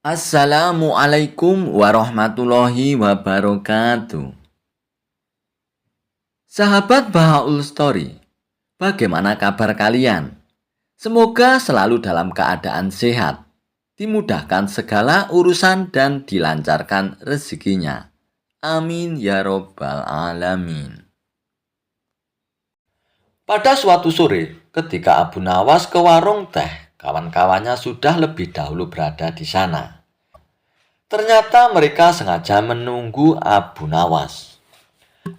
Assalamualaikum warahmatullahi wabarakatuh. Sahabat Bahaul Story, bagaimana kabar kalian? Semoga selalu dalam keadaan sehat, dimudahkan segala urusan dan dilancarkan rezekinya. Amin ya robbal alamin. Pada suatu sore, ketika Abu Nawas ke warung teh, kawan-kawannya sudah lebih dahulu berada di sana. Ternyata mereka sengaja menunggu Abu Nawas.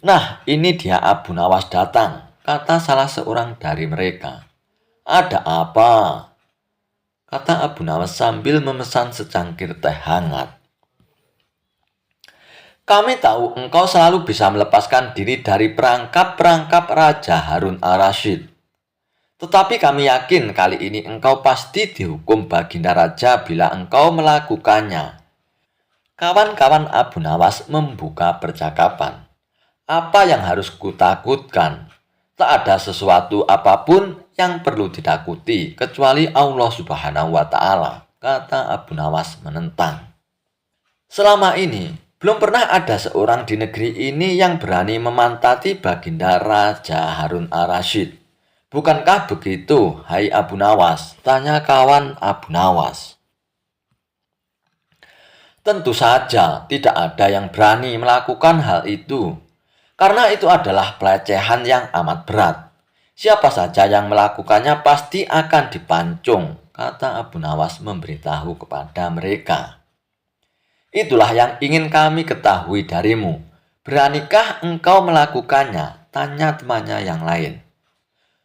Nah, ini dia Abu Nawas datang, kata salah seorang dari mereka. Ada apa? Kata Abu Nawas sambil memesan secangkir teh hangat. Kami tahu engkau selalu bisa melepaskan diri dari perangkap-perangkap Raja Harun al-Rasyid. Tetapi kami yakin kali ini engkau pasti dihukum Baginda Raja bila engkau melakukannya. Kawan-kawan Abu Nawas membuka percakapan. Apa yang harus kutakutkan? Tak ada sesuatu apapun yang perlu ditakuti kecuali Allah Subhanahu wa Ta'ala, kata Abu Nawas menentang. Selama ini, belum pernah ada seorang di negeri ini yang berani memantati Baginda Raja Harun al-Rasyid. Bukankah begitu, hai Abu Nawas? Tanya kawan Abu Nawas. Tentu saja tidak ada yang berani melakukan hal itu, karena itu adalah pelecehan yang amat berat. Siapa saja yang melakukannya pasti akan dipancung, kata Abu Nawas memberitahu kepada mereka. Itulah yang ingin kami ketahui darimu. Beranikah engkau melakukannya? Tanya temannya yang lain.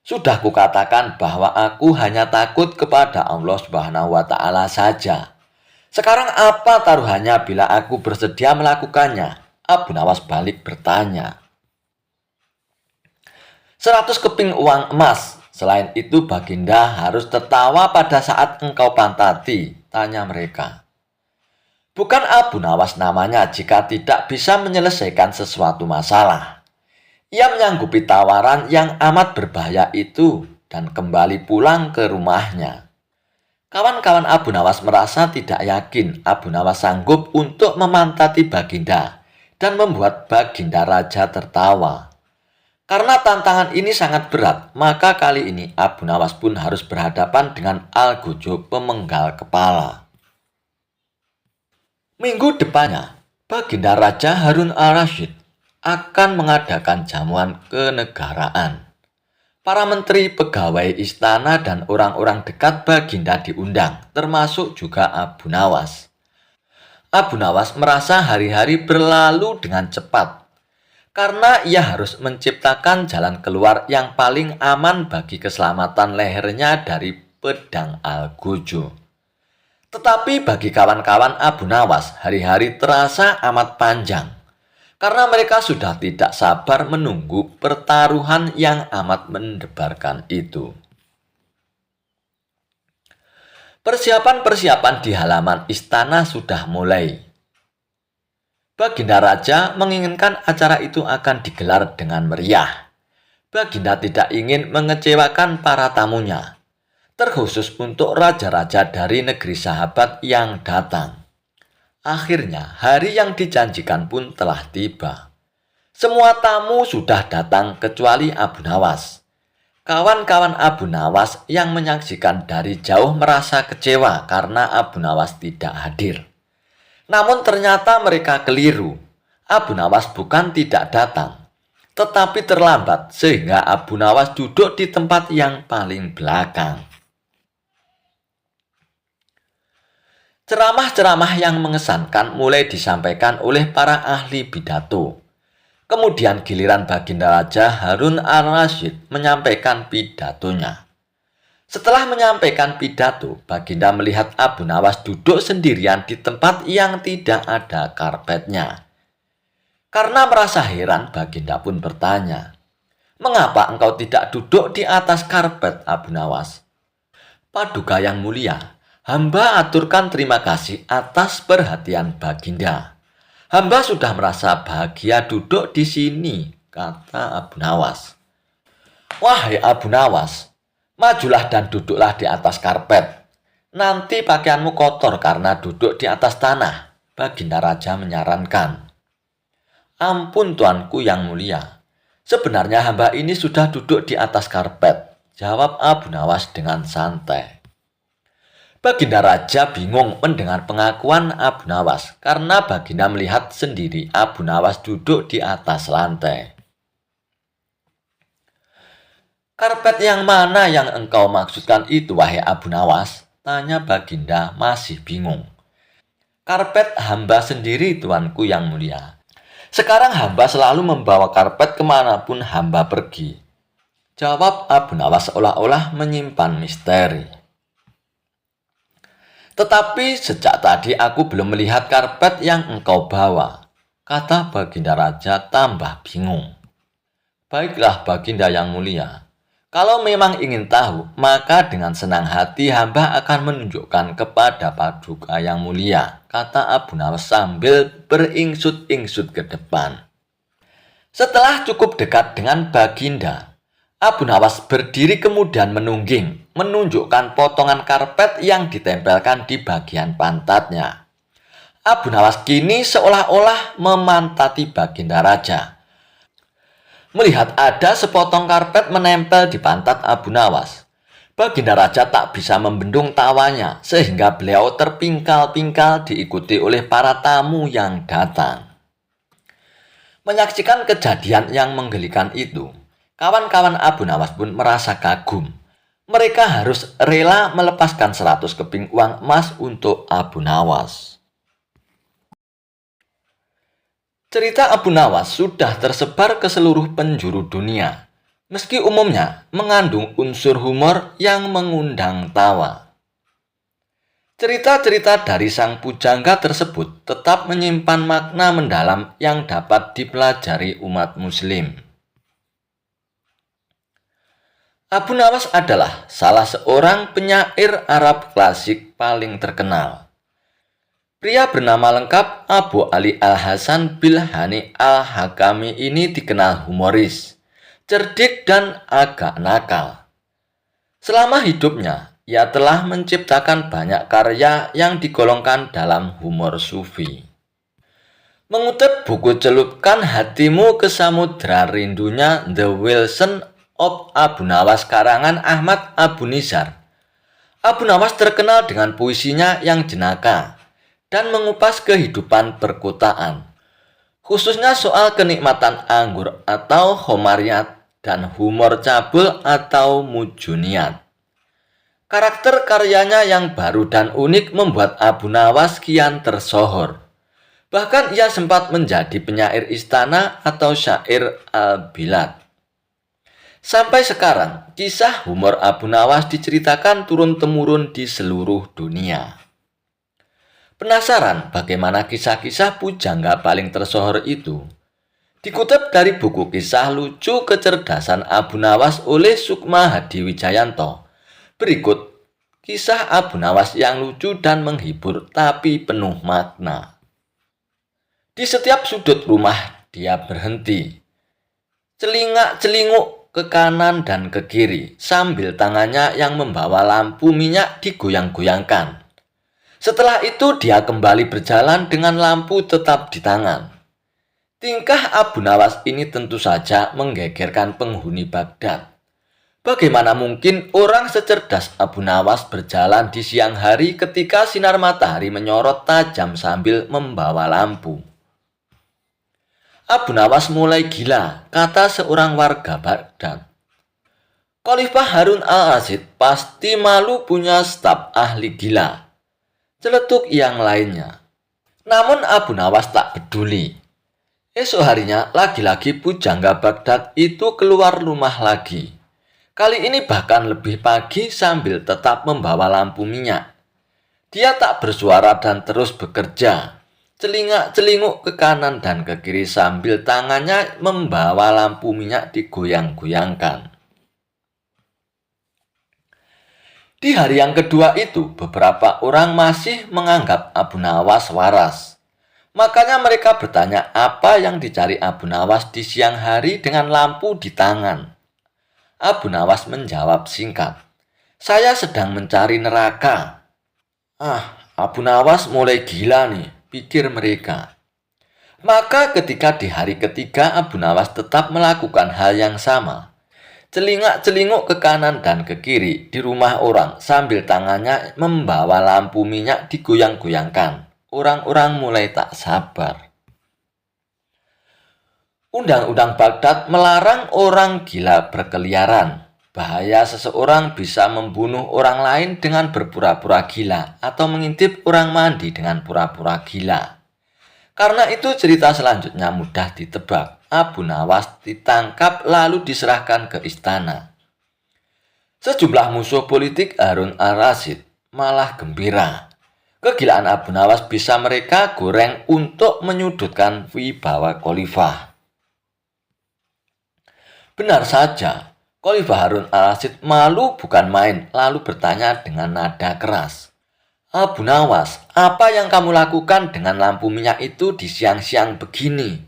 Sudah kukatakan bahwa aku hanya takut kepada Allah Subhanahu wa Ta'ala saja. Sekarang apa taruhannya bila aku bersedia melakukannya? Abu Nawas balik bertanya. 100 keping uang emas. Selain itu Baginda harus tertawa pada saat engkau pantati, tanya mereka. Bukan Abu Nawas namanya jika tidak bisa menyelesaikan sesuatu masalah. Ia menyanggupi tawaran yang amat berbahaya itu dan kembali pulang ke rumahnya. Kawan-kawan Abu Nawas merasa tidak yakin Abu Nawas sanggup untuk memantati Baginda dan membuat Baginda Raja tertawa. Karena tantangan ini sangat berat, maka kali ini Abu Nawas pun harus berhadapan dengan Al-Gujub pemenggal kepala. Minggu depannya, Baginda Raja Harun al-Rasyid akan mengadakan jamuan kenegaraan. Para menteri, pegawai istana, dan orang-orang dekat Baginda diundang, termasuk juga Abu Nawas. Abu Nawas merasa hari-hari berlalu dengan cepat, karena ia harus menciptakan jalan keluar yang paling aman bagi keselamatan lehernya dari pedang Al-Gujub. Tetapi bagi kawan-kawan Abu Nawas, hari-hari terasa amat panjang, karena mereka sudah tidak sabar menunggu pertaruhan yang amat mendebarkan itu. Persiapan-persiapan di halaman istana sudah mulai. Baginda Raja menginginkan acara itu akan digelar dengan meriah. Baginda tidak ingin mengecewakan para tamunya, terkhusus untuk raja-raja dari negeri sahabat yang datang. Akhirnya, hari yang dijanjikan pun telah tiba. Semua tamu sudah datang kecuali Abu Nawas. Kawan-kawan Abu Nawas yang menyaksikan dari jauh merasa kecewa karena Abu Nawas tidak hadir. Namun ternyata mereka keliru. Abu Nawas bukan tidak datang, tetapi terlambat sehingga Abu Nawas duduk di tempat yang paling belakang. Ceramah-ceramah yang mengesankan mulai disampaikan oleh para ahli pidato. Kemudian giliran Baginda Raja Harun al-Rasyid menyampaikan pidatonya. Setelah menyampaikan pidato, Baginda melihat Abu Nawas duduk sendirian di tempat yang tidak ada karpetnya. Karena merasa heran, Baginda pun bertanya, "Mengapa engkau tidak duduk di atas karpet, Abu Nawas?" "Paduka yang mulia, hamba aturkan terima kasih atas perhatian Baginda. Hamba sudah merasa bahagia duduk di sini," kata Abu Nawas. "Wahai Abu Nawas, majulah dan duduklah di atas karpet. Nanti pakaianmu kotor karena duduk di atas tanah, Baginda Raja menyarankan. Ampun tuanku yang mulia, sebenarnya hamba ini sudah duduk di atas karpet, jawab Abu Nawas dengan santai. Baginda Raja bingung mendengar pengakuan Abu Nawas karena Baginda melihat sendiri Abu Nawas duduk di atas lantai. Karpet yang mana yang engkau maksudkan itu, wahai Abu Nawas? Tanya Baginda masih bingung. Karpet hamba sendiri tuanku yang mulia. Sekarang hamba selalu membawa karpet kemanapun hamba pergi. Jawab Abu Nawas seolah-olah menyimpan misteri. Tetapi sejak tadi aku belum melihat karpet yang engkau bawa, kata Baginda Raja tambah bingung. Baiklah Baginda yang mulia. Kalau memang ingin tahu, maka dengan senang hati hamba akan menunjukkan kepada Paduka yang mulia, kata Abu Nawas sambil beringsut-ingsut ke depan. Setelah cukup dekat dengan Baginda, Abu Nawas berdiri kemudian menungging, menunjukkan potongan karpet yang ditempelkan di bagian pantatnya. Abu Nawas kini seolah-olah memantati Baginda Raja. Melihat ada sepotong karpet menempel di pantat Abu Nawas, Baginda Raja tak bisa membendung tawanya sehingga beliau terpingkal-pingkal diikuti oleh para tamu yang datang. Menyaksikan kejadian yang menggelikan itu, kawan-kawan Abu Nawas pun merasa kagum. Mereka harus rela melepaskan 100 keping uang emas untuk Abu Nawas. Cerita Abu Nawas sudah tersebar ke seluruh penjuru dunia, meski umumnya mengandung unsur humor yang mengundang tawa. Cerita-cerita dari sang pujangga tersebut tetap menyimpan makna mendalam yang dapat dipelajari umat muslim. Abu Nawas adalah salah seorang penyair Arab klasik paling terkenal. Pria bernama lengkap Abu Ali Al-Hasan Bilhani Al-Hakami ini dikenal humoris, cerdik dan agak nakal. Selama hidupnya, ia telah menciptakan banyak karya yang digolongkan dalam humor sufi. Mengutip buku Celupkan Hatimu ke Samudra Rindunya The Wilson of Abu Nawas karangan Ahmad Abu Nizar, Abu Nawas terkenal dengan puisinya yang jenaka dan mengupas kehidupan perkotaan, khususnya soal kenikmatan anggur atau homariyat dan humor cabul atau mujuniyat. Karakter karyanya yang baru dan unik membuat Abu Nawas kian tersohor. Bahkan ia sempat menjadi penyair istana atau syair al-bilad. Sampai sekarang, kisah humor Abu Nawas diceritakan turun-temurun di seluruh dunia. Penasaran bagaimana kisah-kisah pujangga paling tersohor itu? Dikutip dari buku Kisah Lucu Kecerdasan Abu Nawas oleh Sukma Hadi Wijayanto. Berikut kisah Abu Nawas yang lucu dan menghibur tapi penuh makna. Di setiap sudut rumah dia berhenti, celingak-celinguk ke kanan dan ke kiri sambil tangannya yang membawa lampu minyak digoyang-goyangkan. Setelah itu dia kembali berjalan dengan lampu tetap di tangan. Tingkah Abu Nawas ini tentu saja menggegerkan penghuni Baghdad. Bagaimana mungkin orang secerdas Abu Nawas berjalan di siang hari ketika sinar matahari menyorot tajam sambil membawa lampu? Abu Nawas mulai gila, kata seorang warga Baghdad. Khalifah Harun al-Rashid pasti malu punya staf ahli gila, celetuk yang lainnya. Namun Abu Nawas tak peduli. Esok harinya lagi-lagi pujangga Baghdad itu keluar rumah lagi. Kali ini bahkan lebih pagi sambil tetap membawa lampu minyak. Dia tak bersuara dan terus bekerja. Celingak-celinguk ke kanan dan ke kiri sambil tangannya membawa lampu minyak digoyang-goyangkan. Di hari yang kedua itu, beberapa orang masih menganggap Abu Nawas waras. Makanya mereka bertanya apa yang dicari Abu Nawas di siang hari dengan lampu di tangan. Abu Nawas menjawab singkat, "Saya sedang mencari neraka." Abu Nawas mulai gila nih, pikir mereka. Maka ketika di hari ketiga Abu Nawas tetap melakukan hal yang sama. Celingak-celinguk ke kanan dan ke kiri di rumah orang sambil tangannya membawa lampu minyak digoyang-goyangkan. Orang-orang mulai tak sabar. Undang-undang Baghdad melarang orang gila berkeliaran. Bahaya seseorang bisa membunuh orang lain dengan berpura-pura gila atau mengintip orang mandi dengan pura-pura gila. Karena itu cerita selanjutnya mudah ditebak. Abu Nawas ditangkap lalu diserahkan ke istana. Sejumlah musuh politik Harun al-Rashid malah gembira. Kegilaan Abu Nawas bisa mereka goreng untuk menyudutkan wibawa khalifah. Benar saja, Khalifah Harun al-Rashid malu bukan main lalu bertanya dengan nada keras. Abu Nawas, apa yang kamu lakukan dengan lampu minyak itu di siang-siang begini?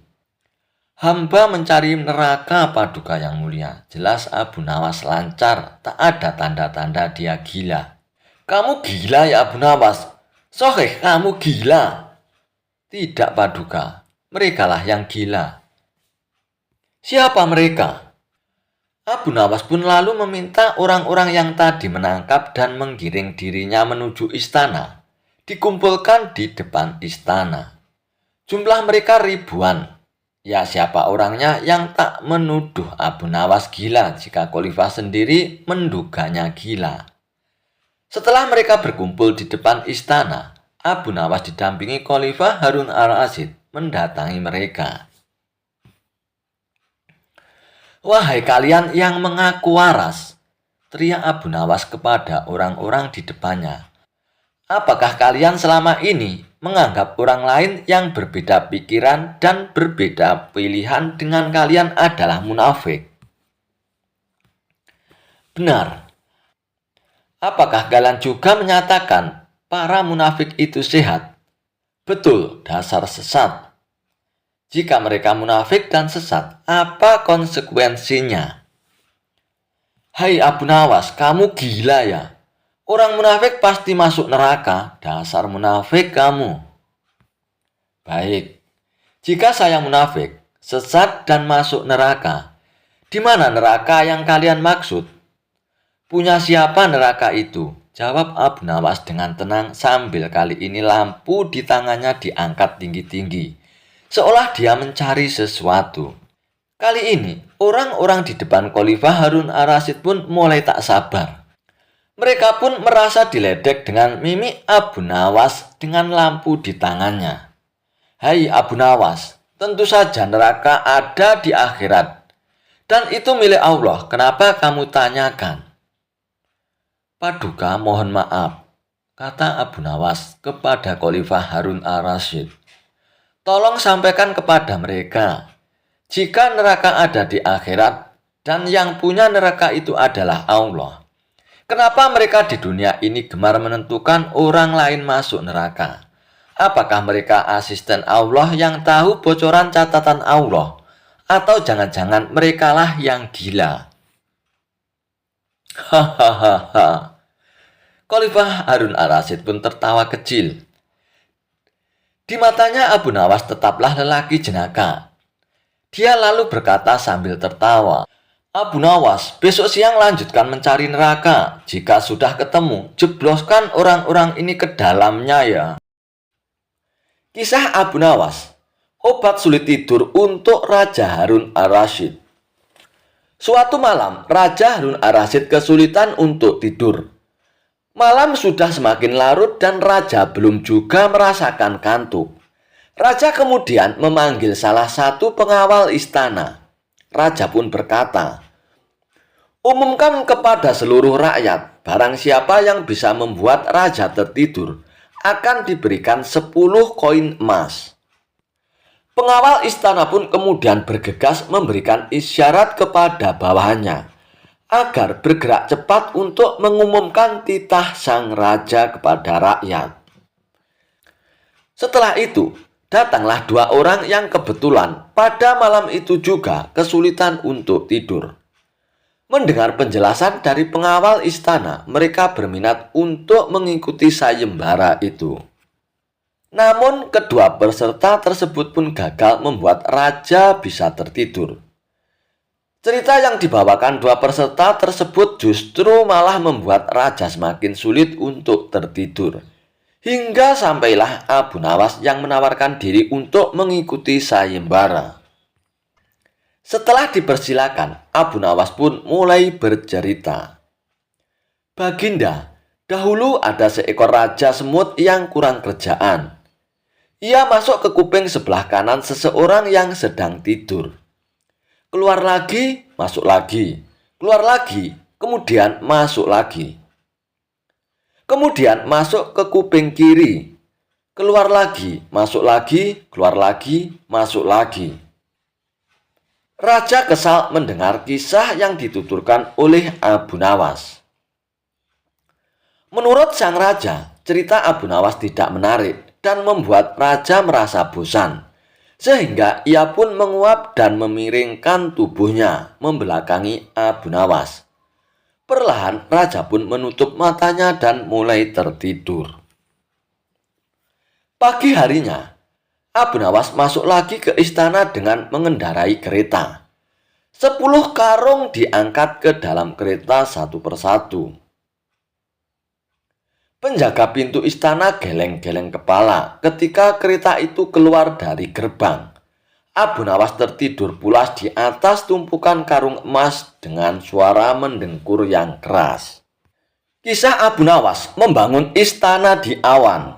Hamba mencari neraka Paduka yang mulia. Jelas Abu Nawas lancar, tak ada tanda-tanda dia gila. Kamu gila ya Abu Nawas? Soheh, kamu gila. Tidak Paduka, merekalah yang gila. Siapa mereka? Abu Nawas pun lalu meminta orang-orang yang tadi menangkap dan menggiring dirinya menuju istana, dikumpulkan di depan istana. Jumlah mereka ribuan. Ya siapa orangnya yang tak menuduh Abu Nawas gila jika khalifah sendiri menduganya gila. Setelah mereka berkumpul di depan istana, Abu Nawas didampingi Khalifah Harun al-Rashid mendatangi mereka. Wahai kalian yang mengaku waras, teriak Abu Nawas kepada orang-orang di depannya. Apakah kalian selama ini menganggap orang lain yang berbeda pikiran dan berbeda pilihan dengan kalian adalah munafik? Benar. Apakah kalian juga menyatakan para munafik itu sehat? Betul, dasar sesat. Jika mereka munafik dan sesat, apa konsekuensinya? Hai Abu Nawas, kamu gila ya? Orang munafik pasti masuk neraka, dasar munafik kamu. Baik, jika saya munafik, sesat dan masuk neraka, di mana neraka yang kalian maksud? Punya siapa neraka itu? Jawab Abu Nawas dengan tenang sambil kali ini lampu di tangannya diangkat tinggi-tinggi. Seolah dia mencari sesuatu. Kali ini, orang-orang di depan Khalifah Harun al-Rashid pun mulai tak sabar. Mereka pun merasa diledek dengan mimik Abu Nawas dengan lampu di tangannya. Hai Abu Nawas, tentu saja neraka ada di akhirat. Dan itu milik Allah, kenapa kamu tanyakan? Paduka mohon maaf, kata Abu Nawas kepada Khalifah Harun al-Rashid. Tolong sampaikan kepada mereka, jika neraka ada di akhirat dan yang punya neraka itu adalah Allah. Kenapa mereka di dunia ini gemar menentukan orang lain masuk neraka? Apakah mereka asisten Allah yang tahu bocoran catatan Allah? Atau jangan-jangan merekalah yang gila? Hahaha. Khalifah Harun al-Rashid pun tertawa kecil. Di matanya Abu Nawas tetaplah lelaki jenaka. Dia lalu berkata sambil tertawa, Abu Nawas, besok siang lanjutkan mencari neraka. Jika sudah ketemu, jebloskan orang-orang ini ke dalamnya ya. Kisah Abu Nawas, obat sulit tidur untuk Raja Harun al-Rashid. Suatu malam, Raja Harun al-Rashid kesulitan untuk tidur. Malam sudah semakin larut dan Raja belum juga merasakan kantuk. Raja kemudian memanggil salah satu pengawal istana. Raja pun berkata, umumkan kepada seluruh rakyat, barang siapa yang bisa membuat Raja tertidur, akan diberikan 10 koin emas. Pengawal istana pun kemudian bergegas memberikan isyarat kepada bawahannya agar bergerak cepat untuk mengumumkan titah sang raja kepada rakyat. Setelah itu, datanglah 2 orang yang kebetulan pada malam itu juga kesulitan untuk tidur. Mendengar penjelasan dari pengawal istana, mereka berminat untuk mengikuti sayembara itu. Namun, kedua peserta tersebut pun gagal membuat raja bisa tertidur. Cerita yang dibawakan dua peserta tersebut justru malah membuat raja semakin sulit untuk tertidur. Hingga sampailah Abu Nawas yang menawarkan diri untuk mengikuti sayembara. Setelah dipersilakan, Abu Nawas pun mulai bercerita. Baginda, dahulu ada seekor raja semut yang kurang kerjaan. Ia masuk ke kuping sebelah kanan seseorang yang sedang tidur. Keluar lagi, masuk lagi. Keluar lagi, kemudian masuk lagi. Kemudian masuk ke kuping kiri. Keluar lagi, masuk lagi, keluar lagi, masuk lagi. Raja kesal mendengar kisah yang dituturkan oleh Abu Nawas. Menurut sang raja, cerita Abu Nawas tidak menarik dan membuat raja merasa bosan. Sehingga ia pun menguap dan memiringkan tubuhnya membelakangi Abu Nawas. Perlahan raja pun menutup matanya dan mulai tertidur. Pagi harinya, Abu Nawas masuk lagi ke istana dengan mengendarai kereta. 10 karung diangkat ke dalam kereta satu persatu. Penjaga pintu istana geleng-geleng kepala ketika kereta itu keluar dari gerbang. Abu Nawas tertidur pulas di atas tumpukan karung emas dengan suara mendengkur yang keras. Kisah Abu Nawas membangun istana di awan.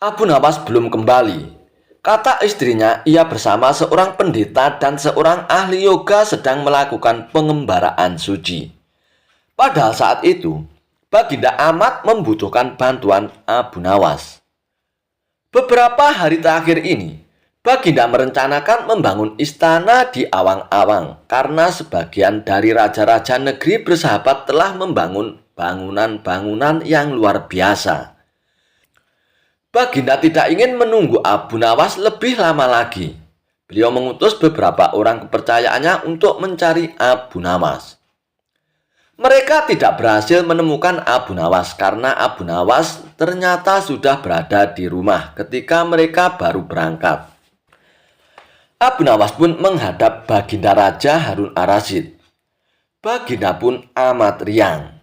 Abu Nawas belum kembali. Kata istrinya, ia bersama seorang pendeta dan seorang ahli yoga sedang melakukan pengembaraan suci. Padahal saat itu, Baginda amat membutuhkan bantuan Abu Nawas. Beberapa hari terakhir ini, Baginda merencanakan membangun istana di awang-awang karena sebagian dari raja-raja negeri bersahabat telah membangun bangunan-bangunan yang luar biasa. Baginda tidak ingin menunggu Abu Nawas lebih lama lagi. Beliau mengutus beberapa orang kepercayaannya untuk mencari Abu Nawas. Mereka tidak berhasil menemukan Abu Nawas karena Abu Nawas ternyata sudah berada di rumah ketika mereka baru berangkat. Abu Nawas pun menghadap Baginda Raja Harun Ar-Rasyid. Baginda pun amat riang.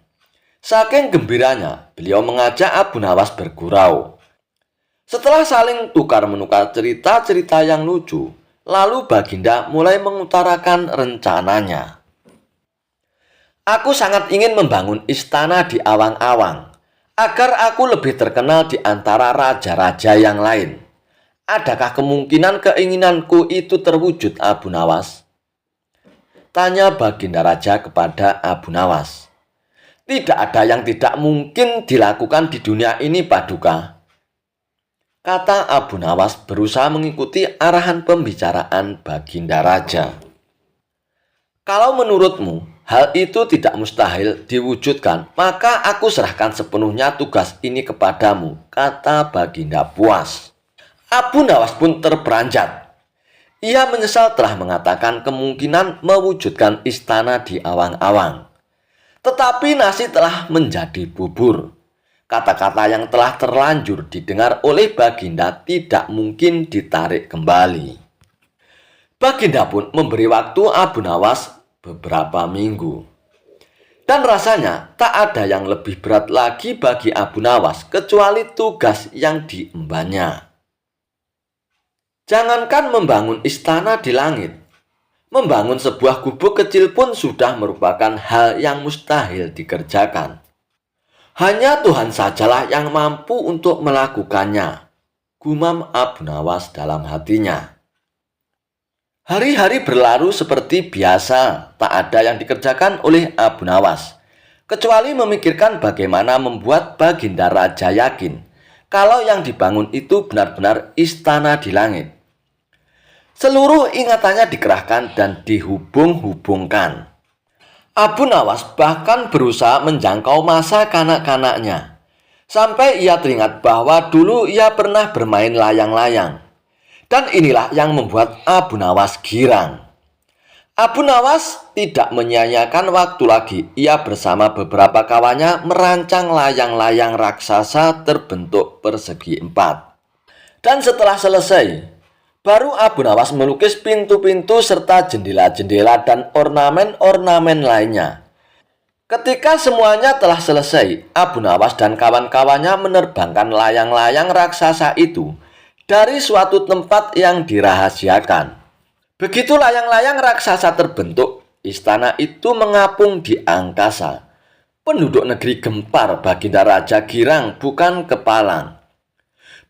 Saking gembiranya, beliau mengajak Abu Nawas bergurau. Setelah saling tukar-menukar cerita-cerita yang lucu, lalu Baginda mulai mengutarakan rencananya. Aku sangat ingin membangun istana di awang-awang, agar aku lebih terkenal di antara raja-raja yang lain. Adakah kemungkinan keinginanku itu terwujud, Abu Nawas? Tanya Baginda Raja kepada Abu Nawas. Tidak ada yang tidak mungkin dilakukan di dunia ini, Paduka. Kata Abu Nawas berusaha mengikuti arahan pembicaraan Baginda Raja. Kalau menurutmu hal itu tidak mustahil diwujudkan, maka aku serahkan sepenuhnya tugas ini kepadamu, kata Baginda puas. Abu Nawas pun terperanjat. Ia menyesal telah mengatakan kemungkinan mewujudkan istana di awang-awang. Tetapi nasi telah menjadi bubur. Kata-kata yang telah terlanjur didengar oleh Baginda tidak mungkin ditarik kembali. Baginda pun memberi waktu Abu Nawas beberapa minggu. Dan rasanya tak ada yang lebih berat lagi bagi Abu Nawas kecuali tugas yang diembannya. Jangankan membangun istana di langit, membangun sebuah gubuk kecil pun sudah merupakan hal yang mustahil dikerjakan. Hanya Tuhan sajalah yang mampu untuk melakukannya, gumam Abu Nawas dalam hatinya. Hari-hari berlalu seperti biasa, tak ada yang dikerjakan oleh Abu Nawas, kecuali memikirkan bagaimana membuat Baginda Raja yakin kalau yang dibangun itu benar-benar istana di langit. Seluruh ingatannya dikerahkan dan dihubung-hubungkan. Abu Nawas bahkan berusaha menjangkau masa kanak-kanaknya. Sampai ia teringat bahwa dulu ia pernah bermain layang-layang. Dan inilah yang membuat Abu Nawas girang. Abu Nawas tidak menyia-nyiakan waktu lagi. Ia bersama beberapa kawannya merancang layang-layang raksasa terbentuk persegi 4. Dan setelah selesai, baru Abu Nawas melukis pintu-pintu serta jendela-jendela dan ornamen-ornamen lainnya. Ketika semuanya telah selesai, Abu Nawas dan kawan-kawannya menerbangkan layang-layang raksasa itu dari suatu tempat yang dirahasiakan. Begitu layang-layang raksasa terbentuk, istana itu mengapung di angkasa. Penduduk negeri gempar, Baginda Raja girang bukan kepalang.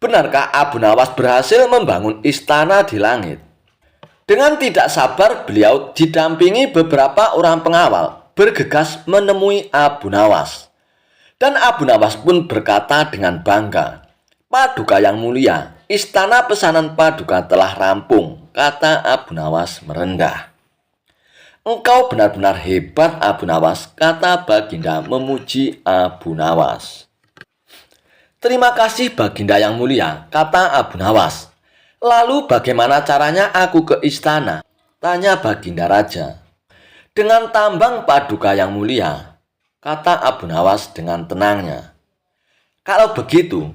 Benarkah Abu Nawas berhasil membangun istana di langit? Dengan tidak sabar, beliau didampingi beberapa orang pengawal bergegas menemui Abu Nawas. Dan Abu Nawas pun berkata dengan bangga, "Paduka yang mulia, istana pesanan Paduka telah rampung," kata Abu Nawas merendah. "Engkau benar-benar hebat, Abu Nawas," kata Baginda memuji Abu Nawas. "Terima kasih Baginda yang mulia," kata Abu Nawas. "Lalu bagaimana caranya aku ke istana?" tanya Baginda Raja. "Dengan tambang Paduka yang mulia," kata Abu Nawas dengan tenangnya. "Kalau begitu,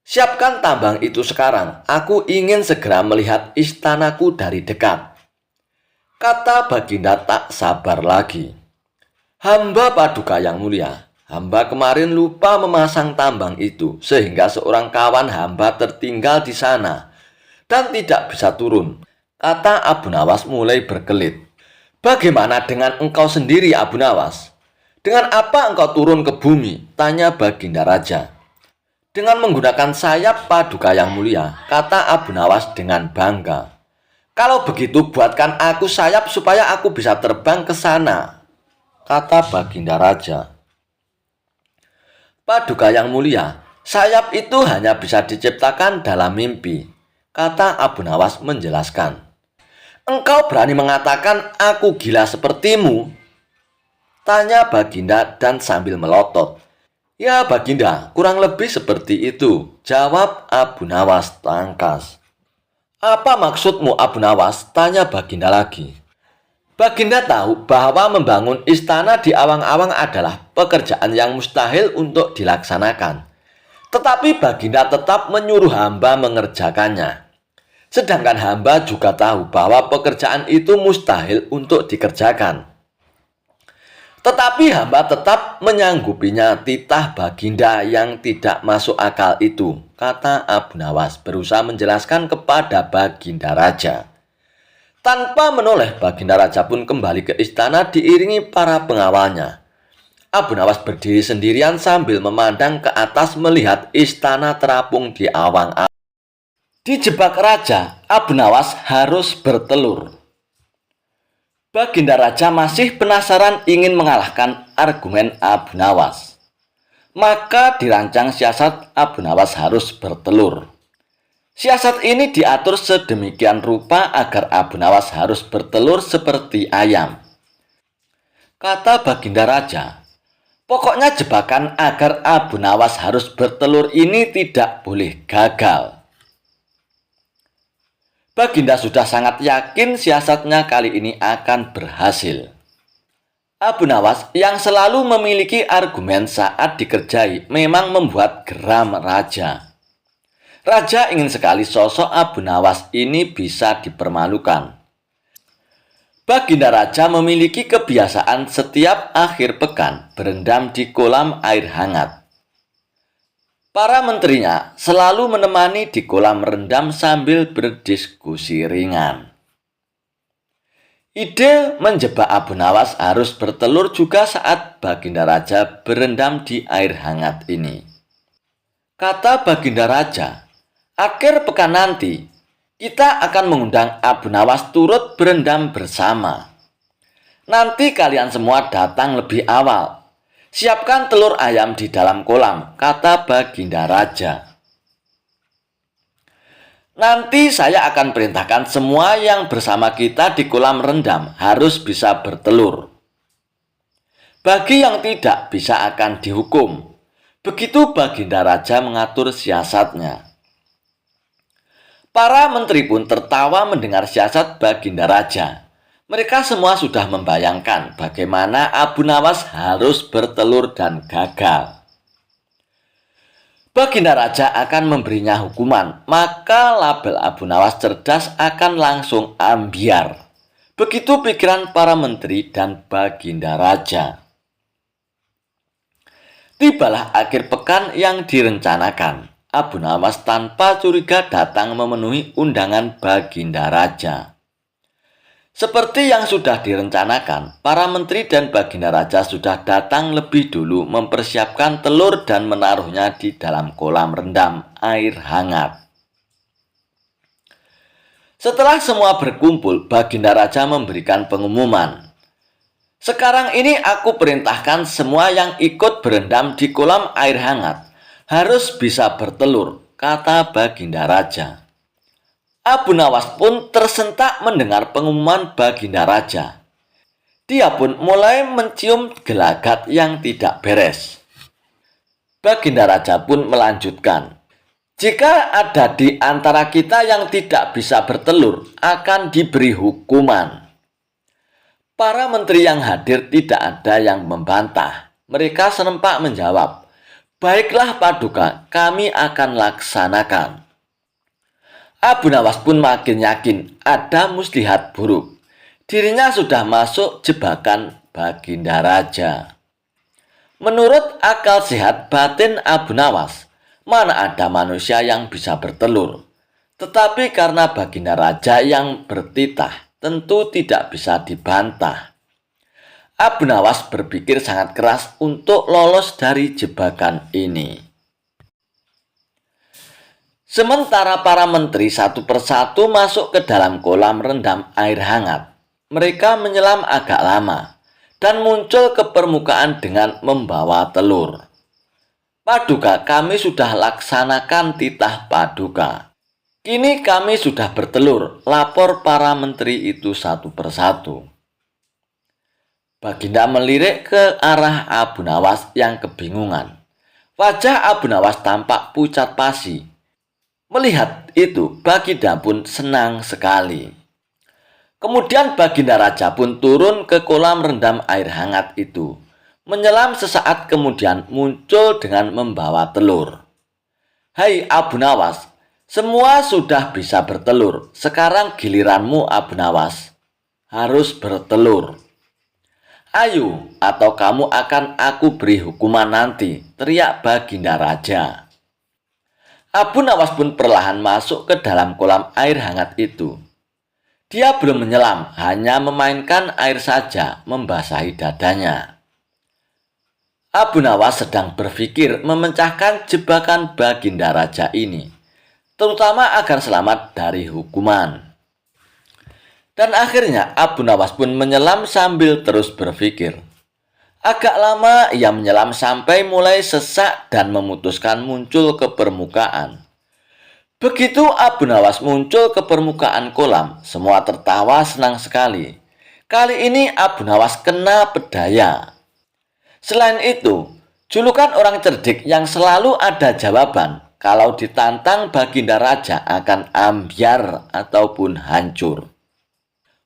siapkan tambang itu sekarang. Aku ingin segera melihat istanaku dari dekat," kata Baginda tak sabar lagi. "Hamba Paduka yang mulia, hamba kemarin lupa memasang tambang itu sehingga seorang kawan hamba tertinggal di sana dan tidak bisa turun," kata Abu Nawas mulai berkelit. "Bagaimana dengan engkau sendiri, Abu Nawas? Dengan apa engkau turun ke bumi?" tanya Baginda Raja. "Dengan menggunakan sayap Paduka yang mulia," kata Abu Nawas dengan bangga. "Kalau begitu buatkan aku sayap supaya aku bisa terbang ke sana," kata Baginda Raja. "Paduka yang mulia, sayap itu hanya bisa diciptakan dalam mimpi," kata Abu Nawas menjelaskan. "Engkau berani mengatakan aku gila sepertimu?" tanya Baginda dan sambil melotot. "Ya Baginda, kurang lebih seperti itu," jawab Abu Nawas tangkas. "Apa maksudmu, Abu Nawas?" tanya Baginda lagi. Baginda tahu bahwa membangun istana di awang-awang adalah pekerjaan yang mustahil untuk dilaksanakan. Tetapi Baginda tetap menyuruh hamba mengerjakannya. Sedangkan hamba juga tahu bahwa pekerjaan itu mustahil untuk dikerjakan. Tetapi hamba tetap menyanggupinya. Titah Baginda yang tidak masuk akal itu, kata Abu Nawas berusaha menjelaskan kepada Baginda Raja. Tanpa menoleh, Baginda Raja pun kembali ke istana diiringi para pengawalnya. Abu Nawas berdiri sendirian sambil memandang ke atas melihat istana terapung di awang-awang. Dijebak raja, Abu Nawas harus bertelur. Baginda Raja masih penasaran ingin mengalahkan argumen Abu Nawas. Maka dirancang siasat Abu Nawas harus bertelur. Siasat ini diatur sedemikian rupa agar Abu Nawas harus bertelur seperti ayam. Kata Baginda Raja, "Pokoknya jebakan agar Abu Nawas harus bertelur ini tidak boleh gagal." Baginda sudah sangat yakin siasatnya kali ini akan berhasil. Abu Nawas yang selalu memiliki argumen saat dikerjai memang membuat geram raja. Raja ingin sekali sosok Abu Nawas ini bisa dipermalukan. Baginda Raja memiliki kebiasaan setiap akhir pekan berendam di kolam air hangat. Para menterinya selalu menemani di kolam rendam sambil berdiskusi ringan. Ide menjebak Abu Nawas harus bertelur juga saat Baginda Raja berendam di air hangat ini. Kata Baginda Raja, "Akhir pekan nanti, kita akan mengundang Abu Nawas turut berendam bersama. Nanti kalian semua datang lebih awal. Siapkan telur ayam di dalam kolam," kata Baginda Raja. "Nanti saya akan perintahkan semua yang bersama kita di kolam rendam harus bisa bertelur. Bagi yang tidak bisa akan dihukum." Begitu Baginda Raja mengatur siasatnya. Para menteri pun tertawa mendengar siasat Baginda Raja. Mereka semua sudah membayangkan bagaimana Abu Nawas harus bertelur dan gagal. Baginda Raja akan memberinya hukuman, maka label Abu Nawas cerdas akan langsung ambiar. Begitu pikiran para menteri dan Baginda Raja. Tibalah akhir pekan yang direncanakan. Abu Nawas tanpa curiga datang memenuhi undangan Baginda Raja. Seperti yang sudah direncanakan, para menteri dan Baginda Raja sudah datang lebih dulu mempersiapkan telur dan menaruhnya di dalam kolam rendam air hangat. Setelah semua berkumpul, Baginda Raja memberikan pengumuman. Sekarang ini aku perintahkan semua yang ikut berendam di kolam air hangat harus bisa bertelur, kata Baginda Raja. Abu Nawas pun tersentak mendengar pengumuman Baginda Raja. Dia pun mulai mencium gelagat yang tidak beres. Baginda Raja pun melanjutkan, jika ada di antara kita yang tidak bisa bertelur, akan diberi hukuman. Para menteri yang hadir tidak ada yang membantah. Mereka serempak menjawab, baiklah Paduka, kami akan laksanakan. Abu Nawas pun makin yakin ada muslihat buruk. Dirinya sudah masuk jebakan Baginda Raja. Menurut akal sehat batin Abu Nawas, mana ada manusia yang bisa bertelur. Tetapi karena Baginda Raja yang bertitah, tentu tidak bisa dibantah. Abu Nawas berpikir sangat keras untuk lolos dari jebakan ini. Sementara para menteri satu persatu masuk ke dalam kolam rendam air hangat. Mereka menyelam agak lama dan muncul ke permukaan dengan membawa telur. Paduka, kami sudah laksanakan titah Paduka. Kini kami sudah bertelur, lapor para menteri itu satu persatu. Baginda melirik ke arah Abu Nawas yang kebingungan. Wajah Abu Nawas tampak pucat pasi. Melihat itu, Baginda pun senang sekali. Kemudian Baginda Raja pun turun ke kolam rendam air hangat itu. Menyelam sesaat kemudian muncul dengan membawa telur. Hai Abu Nawas, semua sudah bisa bertelur. Sekarang giliranmu Abu Nawas. Harus bertelur. Ayo, atau kamu akan aku beri hukuman nanti, teriak Baginda Raja. Abu Nawas pun perlahan masuk ke dalam kolam air hangat itu. Dia belum menyelam, hanya memainkan air saja, membasahi dadanya. Abu Nawas sedang berpikir memecahkan jebakan Baginda Raja ini, terutama agar selamat dari hukuman. Dan akhirnya Abu Nawas pun menyelam sambil terus berpikir. Agak lama ia menyelam sampai mulai sesak dan memutuskan muncul ke permukaan. Begitu Abu Nawas muncul ke permukaan kolam, semua tertawa senang sekali. Kali ini Abu Nawas kena pedaya. Selain itu, julukan orang cerdik yang selalu ada jawaban kalau ditantang Baginda Raja akan ambyar ataupun hancur.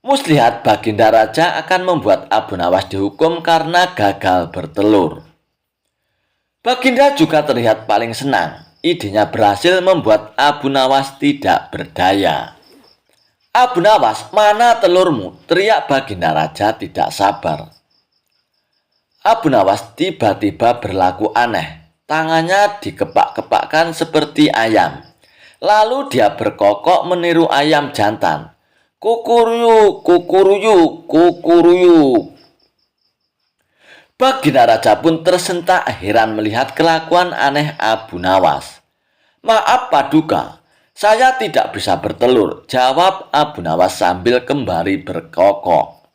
Muslihat Baginda Raja akan membuat Abu Nawas dihukum karena gagal bertelur. Baginda juga terlihat paling senang. Idenya berhasil membuat Abu Nawas tidak berdaya. Abu Nawas, mana telurmu? Teriak Baginda Raja tidak sabar. Abu Nawas tiba-tiba berlaku aneh. Tangannya dikepak-kepakkan seperti ayam. Lalu dia berkokok meniru ayam jantan. Kukuruyuk, kukuruyuk, kukuruyuk. Baginda Raja pun tersentak heran melihat kelakuan aneh Abu Nawas. Maaf Paduka, saya tidak bisa bertelur, jawab Abu Nawas sambil kembali berkokok.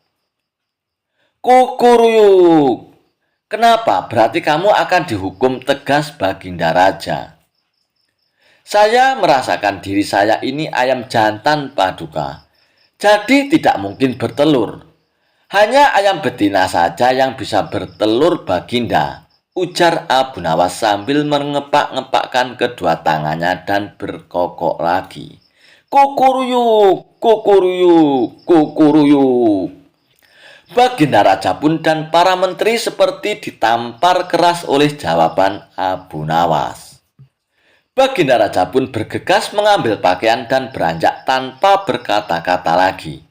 Kukuruyuk. Kenapa? Berarti kamu akan dihukum tegas Baginda Raja. Saya merasakan diri saya ini ayam jantan Paduka. Jadi tidak mungkin bertelur. Hanya ayam betina saja yang bisa bertelur Baginda, ujar Abu Nawas sambil mengepak-ngepakkan kedua tangannya dan berkokok lagi. Kukuruyuk, kukuruyuk, kukuruyuk. Baginda Raja pun dan para menteri seperti ditampar keras oleh jawaban Abu Nawas. Baginda Raja pun bergegas mengambil pakaian dan beranjak tanpa berkata-kata lagi.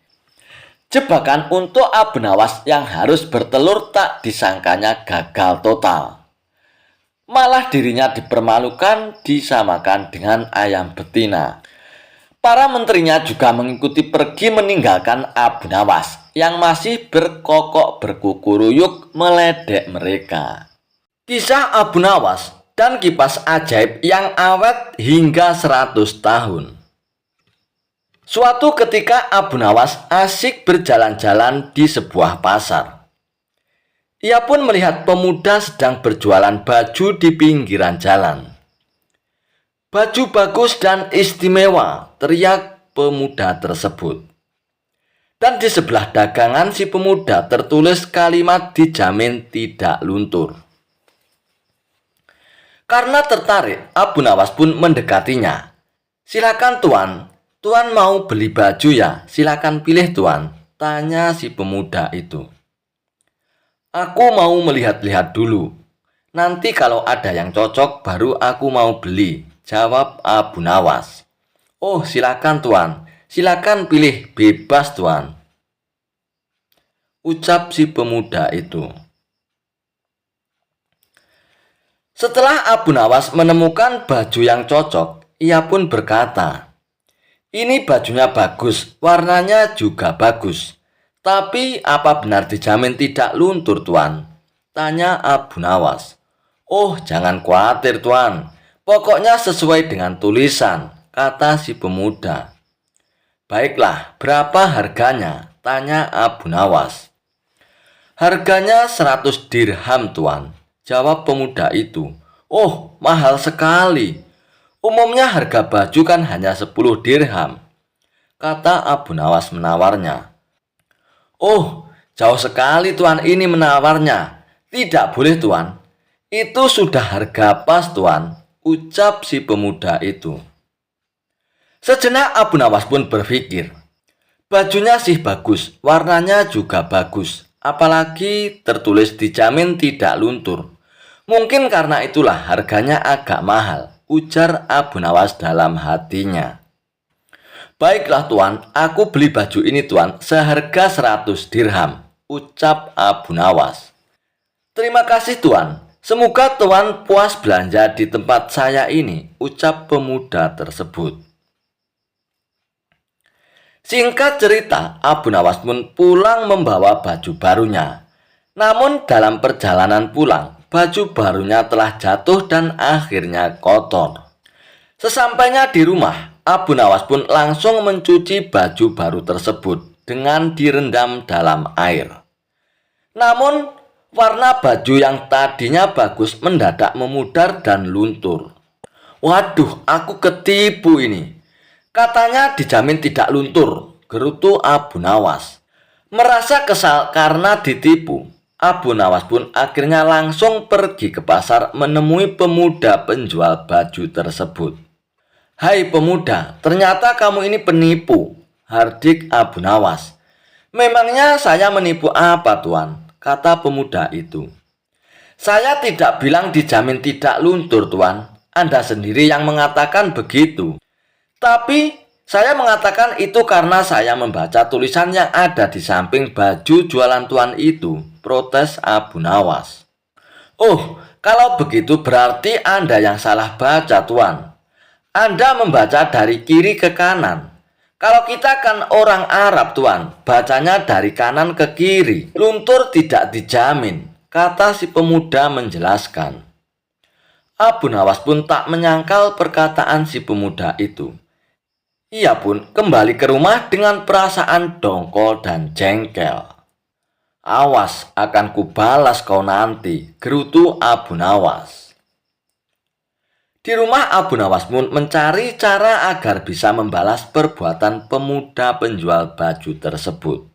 Jebakan untuk Abu Nawas yang harus bertelur tak disangkanya gagal total. Malah dirinya dipermalukan, disamakan dengan ayam betina. Para menterinya juga mengikuti pergi meninggalkan Abu Nawas yang masih berkokok berkukuruyuk meledek mereka. Kisah Abu Nawas dan kipas ajaib yang awet hingga 100 tahun. Suatu ketika Abu Nawas asik berjalan-jalan di sebuah pasar. Ia pun melihat pemuda sedang berjualan baju di pinggiran jalan. "Baju bagus dan istimewa," teriak pemuda tersebut. Dan di sebelah dagangan si pemuda tertulis kalimat dijamin tidak luntur. Karena tertarik, Abu Nawas pun mendekatinya. "Silakan tuan, tuan mau beli baju ya? Silakan pilih tuan," tanya si pemuda itu. "Aku mau melihat-lihat dulu. Nanti kalau ada yang cocok baru aku mau beli," jawab Abu Nawas. "Oh, silakan tuan, silakan pilih, bebas tuan," ucap si pemuda itu. Setelah Abu Nawas menemukan baju yang cocok, ia pun berkata, "Ini bajunya bagus, warnanya juga bagus. Tapi apa benar dijamin tidak luntur tuan?" tanya Abu Nawas. "Oh, jangan khawatir tuan. Pokoknya sesuai dengan tulisan," kata si pemuda. "Baiklah, berapa harganya?" tanya Abu Nawas. "Harganya 100 dirham tuan," jawab pemuda itu. "Oh, mahal sekali. Umumnya harga baju kan hanya 10 dirham," kata Abu Nawas menawarnya. "Oh, jauh sekali tuan ini menawarnya. Tidak boleh tuan. Itu sudah harga pas tuan," ucap si pemuda itu. Sejenak Abu Nawas pun berpikir, bajunya sih bagus, warnanya juga bagus, apalagi tertulis dijamin tidak luntur. Mungkin karena itulah harganya agak mahal, ujar Abu Nawas dalam hatinya. "Baiklah tuan, aku beli baju ini tuan, seharga 100 dirham, ucap Abu Nawas. "Terima kasih tuan, semoga tuan puas belanja di tempat saya ini," ucap pemuda tersebut. Singkat cerita, Abu Nawas pun pulang membawa baju barunya. Namun dalam perjalanan pulang, baju barunya telah jatuh dan akhirnya kotor. Sesampainya di rumah, Abu Nawas pun langsung mencuci baju baru tersebut dengan direndam dalam air. Namun, warna baju yang tadinya bagus mendadak memudar dan luntur. "Waduh, aku ketipu ini. Katanya dijamin tidak luntur," gerutu Abu Nawas. Merasa kesal karena ditipu, Abu Nawas pun akhirnya langsung pergi ke pasar menemui pemuda penjual baju tersebut. "Hai pemuda, ternyata kamu ini penipu," hardik Abu Nawas. "Memangnya saya menipu apa tuan?" kata pemuda itu. "Saya tidak bilang dijamin tidak luntur tuan. Anda sendiri yang mengatakan begitu. Tapi saya mengatakan itu karena saya membaca tulisan yang ada di samping baju jualan tuan itu," protes Abu Nawas. "Oh, kalau begitu berarti Anda yang salah baca tuan. Anda membaca dari kiri ke kanan. Kalau kita kan orang Arab tuan, bacanya dari kanan ke kiri. Luntur tidak dijamin," kata si pemuda menjelaskan. Abu Nawas pun tak menyangkal perkataan si pemuda itu. Ia pun kembali ke rumah dengan perasaan dongkol dan jengkel. "Awas, akan kubalas kau nanti," gerutu Abu Nawas. Di rumah Abu Nawas pun mencari cara agar bisa membalas perbuatan pemuda penjual baju tersebut.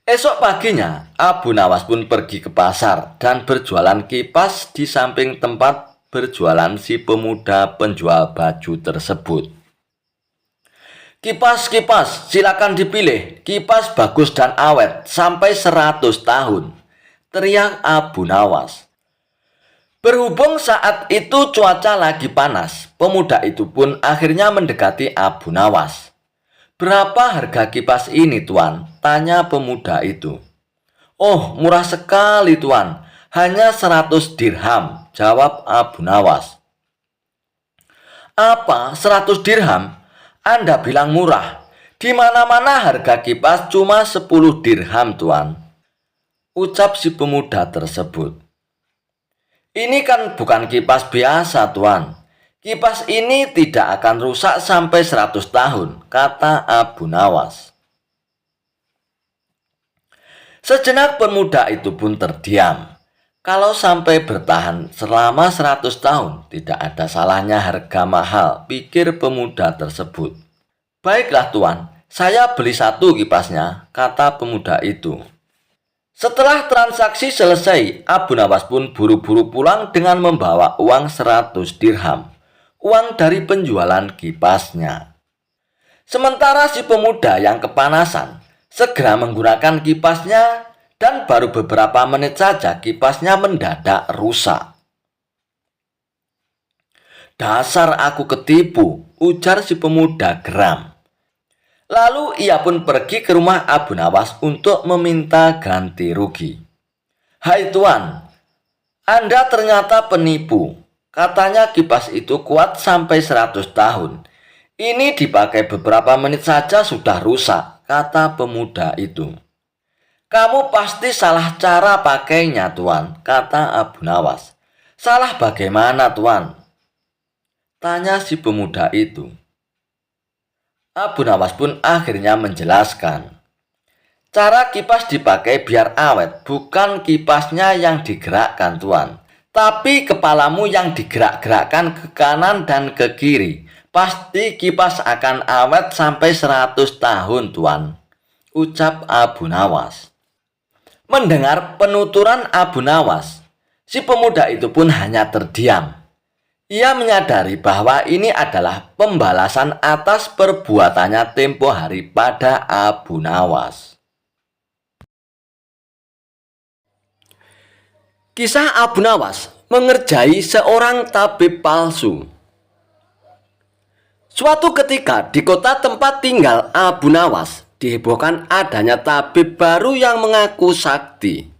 Esok paginya, Abu Nawas pun pergi ke pasar dan berjualan kipas di samping tempat berjualan si pemuda penjual baju tersebut. Kipas, silakan dipilih. Kipas bagus dan awet sampai 100 tahun, teriak Abu Nawas. Berhubung saat itu cuaca lagi panas, pemuda itu pun akhirnya mendekati Abu Nawas. "Berapa harga kipas ini, Tuan?" tanya pemuda itu. "Oh, murah sekali, Tuan. Hanya 100 dirham," jawab Abu Nawas. "Apa, 100 dirham? Anda bilang murah. Di mana-mana harga kipas cuma 10 dirham, Tuan," ucap si pemuda tersebut. "Ini kan bukan kipas biasa, Tuan. Kipas ini tidak akan rusak sampai 100 tahun, kata Abu Nawas. Sejenak pemuda itu pun terdiam. Kalau sampai bertahan selama 100 tahun, tidak ada salahnya harga mahal, pikir pemuda tersebut. "Baiklah, Tuan, saya beli satu kipasnya," kata pemuda itu. Setelah transaksi selesai, Abu Nawas pun buru-buru pulang dengan membawa uang 100 dirham, uang dari penjualan kipasnya. Sementara si pemuda yang kepanasan segera menggunakan kipasnya dan baru beberapa menit saja kipasnya mendadak rusak. "Dasar aku ketipu," ujar si pemuda geram. Lalu ia pun pergi ke rumah Abu Nawas untuk meminta ganti rugi. "Hai Tuan, Anda ternyata penipu. Katanya kipas itu kuat sampai 100 tahun. Ini dipakai beberapa menit saja sudah rusak," kata pemuda itu. "Kamu pasti salah cara pakainya, Tuan," kata Abu Nawas. "Salah bagaimana, Tuan?" tanya si pemuda itu. Abu Nawas pun akhirnya menjelaskan. "Cara kipas dipakai biar awet, bukan kipasnya yang digerakkan, Tuan. Tapi kepalamu yang digerak-gerakkan ke kanan dan ke kiri. Pasti kipas akan awet sampai 100 tahun, Tuan," ucap Abu Nawas. Mendengar penuturan Abu Nawas, si pemuda itu pun hanya terdiam. Ia menyadari bahwa ini adalah pembalasan atas perbuatannya tempo hari pada Abu Nawas. Kisah Abu Nawas mengerjai seorang tabib palsu. Suatu ketika di kota tempat tinggal Abu Nawas dihebohkan adanya tabib baru yang mengaku sakti.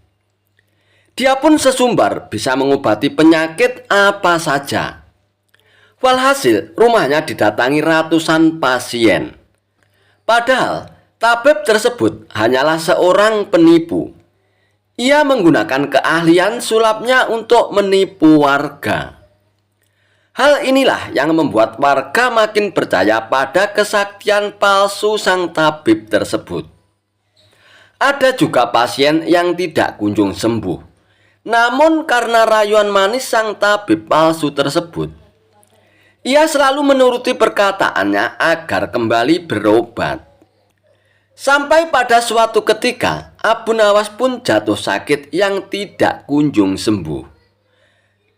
Dia pun sesumbar bisa mengobati penyakit apa saja. Walhasil rumahnya didatangi ratusan pasien. Padahal tabib tersebut hanyalah seorang penipu. Ia menggunakan keahlian sulapnya untuk menipu warga. Hal inilah yang membuat warga makin percaya pada kesaktian palsu sang tabib tersebut. Ada juga pasien yang tidak kunjung sembuh. Namun karena rayuan manis sang tabib palsu tersebut, ia selalu menuruti perkataannya agar kembali berobat. Sampai pada suatu ketika, Abu Nawas pun jatuh sakit yang tidak kunjung sembuh.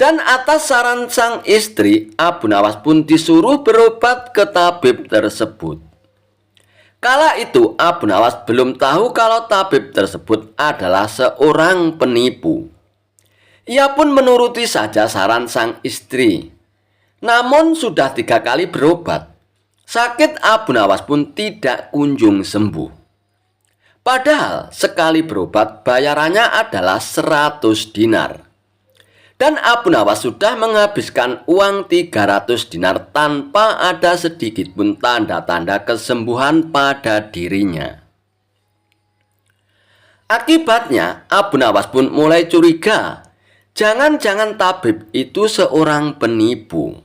Dan atas saran sang istri, Abu Nawas pun disuruh berobat ke tabib tersebut. Kala itu Abu Nawas belum tahu kalau tabib tersebut adalah seorang penipu. Ia pun menuruti saja saran sang istri. Namun sudah 3 kali berobat, sakit Abu Nawas pun tidak kunjung sembuh. Padahal sekali berobat bayarannya adalah 100 dinar. Dan Abu Nawas sudah menghabiskan uang 300 dinar tanpa ada sedikit pun tanda-tanda kesembuhan pada dirinya. Akibatnya Abu Nawas pun mulai curiga, jangan-jangan tabib itu seorang penipu.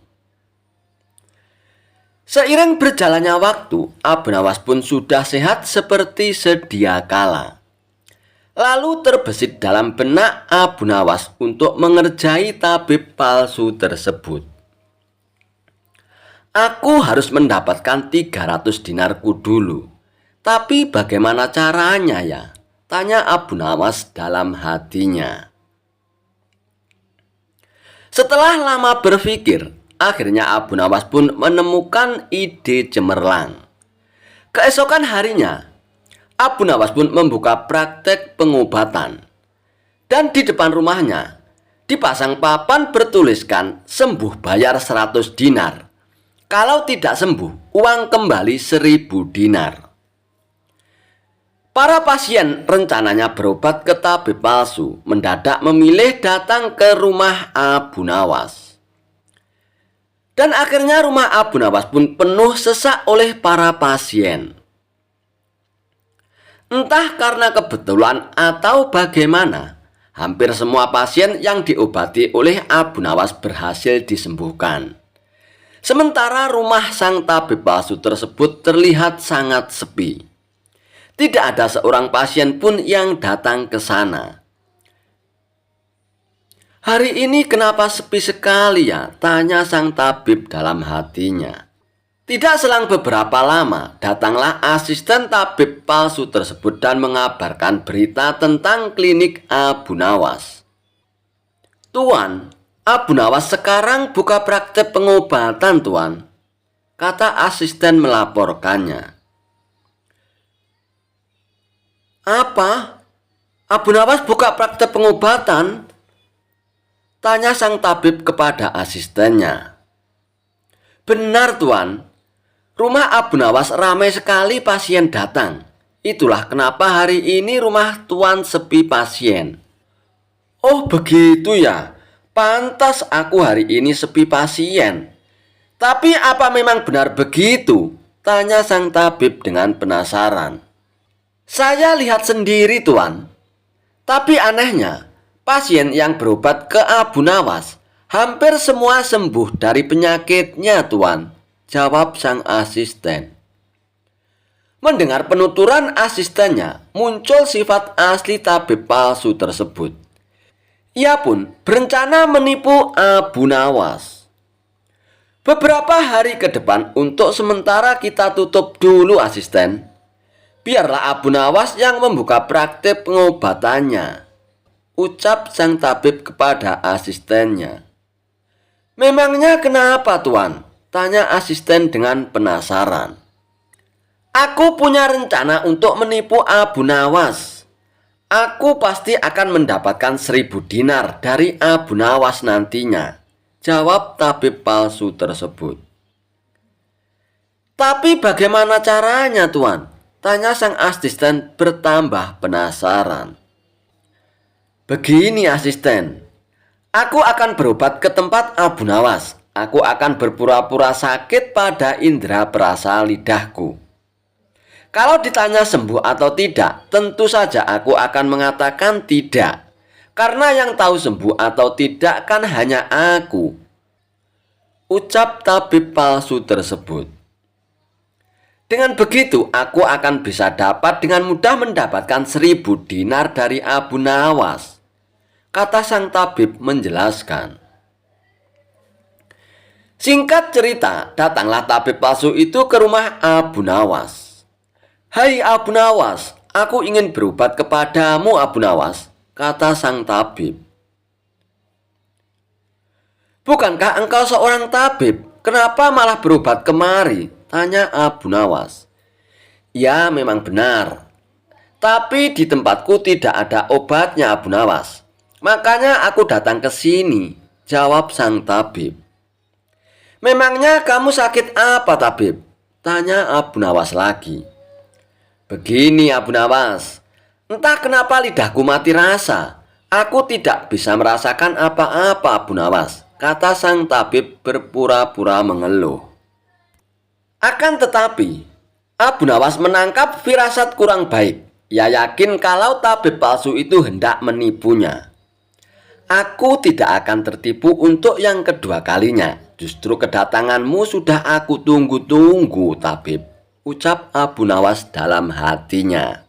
Seiring berjalannya waktu, Abu Nawas pun sudah sehat seperti sedia kala. Lalu terbesit dalam benak Abu Nawas untuk mengerjai tabib palsu tersebut. "Aku harus mendapatkan 300 dinarku dulu. Tapi bagaimana caranya ya?" tanya Abu Nawas dalam hatinya. Setelah lama berpikir, akhirnya Abu Nawas pun menemukan ide cemerlang. Keesokan harinya, Abu Nawas pun membuka praktek pengobatan. Dan di depan rumahnya dipasang papan bertuliskan sembuh bayar 100 dinar. Kalau tidak sembuh, uang kembali 1000 dinar. Para pasien rencananya berobat ke tabib palsu mendadak memilih datang ke rumah Abu Nawas. Dan akhirnya rumah Abu Nawas pun penuh sesak oleh para pasien. Entah karena kebetulan atau bagaimana, hampir semua pasien yang diobati oleh Abu Nawas berhasil disembuhkan. Sementara rumah sang tabib palsu tersebut terlihat sangat sepi. Tidak ada seorang pasien pun yang datang ke sana. "Hari ini kenapa sepi sekali ya?" tanya sang tabib dalam hatinya. Tidak selang beberapa lama, datanglah asisten tabib palsu tersebut dan mengabarkan berita tentang klinik Abu Nawas. "Tuan, Abu Nawas sekarang buka praktek pengobatan, Tuan," kata asisten melaporkannya. "Apa? Abu Nawas buka praktek pengobatan?" tanya sang tabib kepada asistennya. "Benar, Tuan. Rumah Abu Nawas ramai sekali pasien datang. Itulah kenapa hari ini rumah Tuan sepi pasien." "Oh begitu ya. Pantas aku hari ini sepi pasien. Tapi apa memang benar begitu?" tanya sang tabib dengan penasaran. "Saya lihat sendiri, Tuan. Tapi anehnya, pasien yang berobat ke Abu Nawas hampir semua sembuh dari penyakitnya, Tuan," jawab sang asisten. Mendengar penuturan asistennya, muncul sifat asli tabib palsu tersebut. Ia pun berencana menipu Abu Nawas. "Beberapa hari ke depan untuk sementara kita tutup dulu, asisten. Biarlah Abu Nawas yang membuka praktek pengobatannya," ucap sang tabib kepada asistennya. "Memangnya kenapa, Tuan?" tanya asisten dengan penasaran. "Aku punya rencana untuk menipu Abu Nawas. Aku pasti akan mendapatkan 1000 dinar dari Abu Nawas nantinya," jawab tabib palsu tersebut. "Tapi bagaimana caranya, Tuan?" tanya sang asisten bertambah penasaran. "Begini, asisten. Aku akan berobat ke tempat Abu Nawas. Aku akan berpura-pura sakit pada indera perasa lidahku. Kalau ditanya sembuh atau tidak, tentu saja aku akan mengatakan tidak. Karena yang tahu sembuh atau tidak kan hanya aku," ucap tabib palsu tersebut. "Dengan begitu, aku akan bisa dapat dengan mudah mendapatkan 1000 dinar dari Abu Nawas," kata sang tabib menjelaskan. Singkat cerita, datanglah tabib palsu itu ke rumah Abu Nawas. "Hai Abu Nawas, aku ingin berobat kepadamu, Abu Nawas," kata sang tabib. "Bukankah engkau seorang tabib? Kenapa malah berobat kemari?" tanya Abu Nawas. "Ya, memang benar. Tapi di tempatku tidak ada obatnya, Abu Nawas. Makanya aku datang ke sini," jawab sang tabib. "Memangnya kamu sakit apa, tabib?" tanya Abu Nawas lagi. "Begini, Abu Nawas. Entah kenapa lidahku mati rasa. Aku tidak bisa merasakan apa-apa, Abu Nawas," kata sang tabib berpura-pura mengeluh. Akan tetapi, Abu Nawas menangkap firasat kurang baik. Ia yakin kalau tabib palsu itu hendak menipunya. "Aku tidak akan tertipu untuk yang kedua kalinya. Justru kedatanganmu sudah aku tunggu-tunggu, tabib," ucap Abu Nawas dalam hatinya.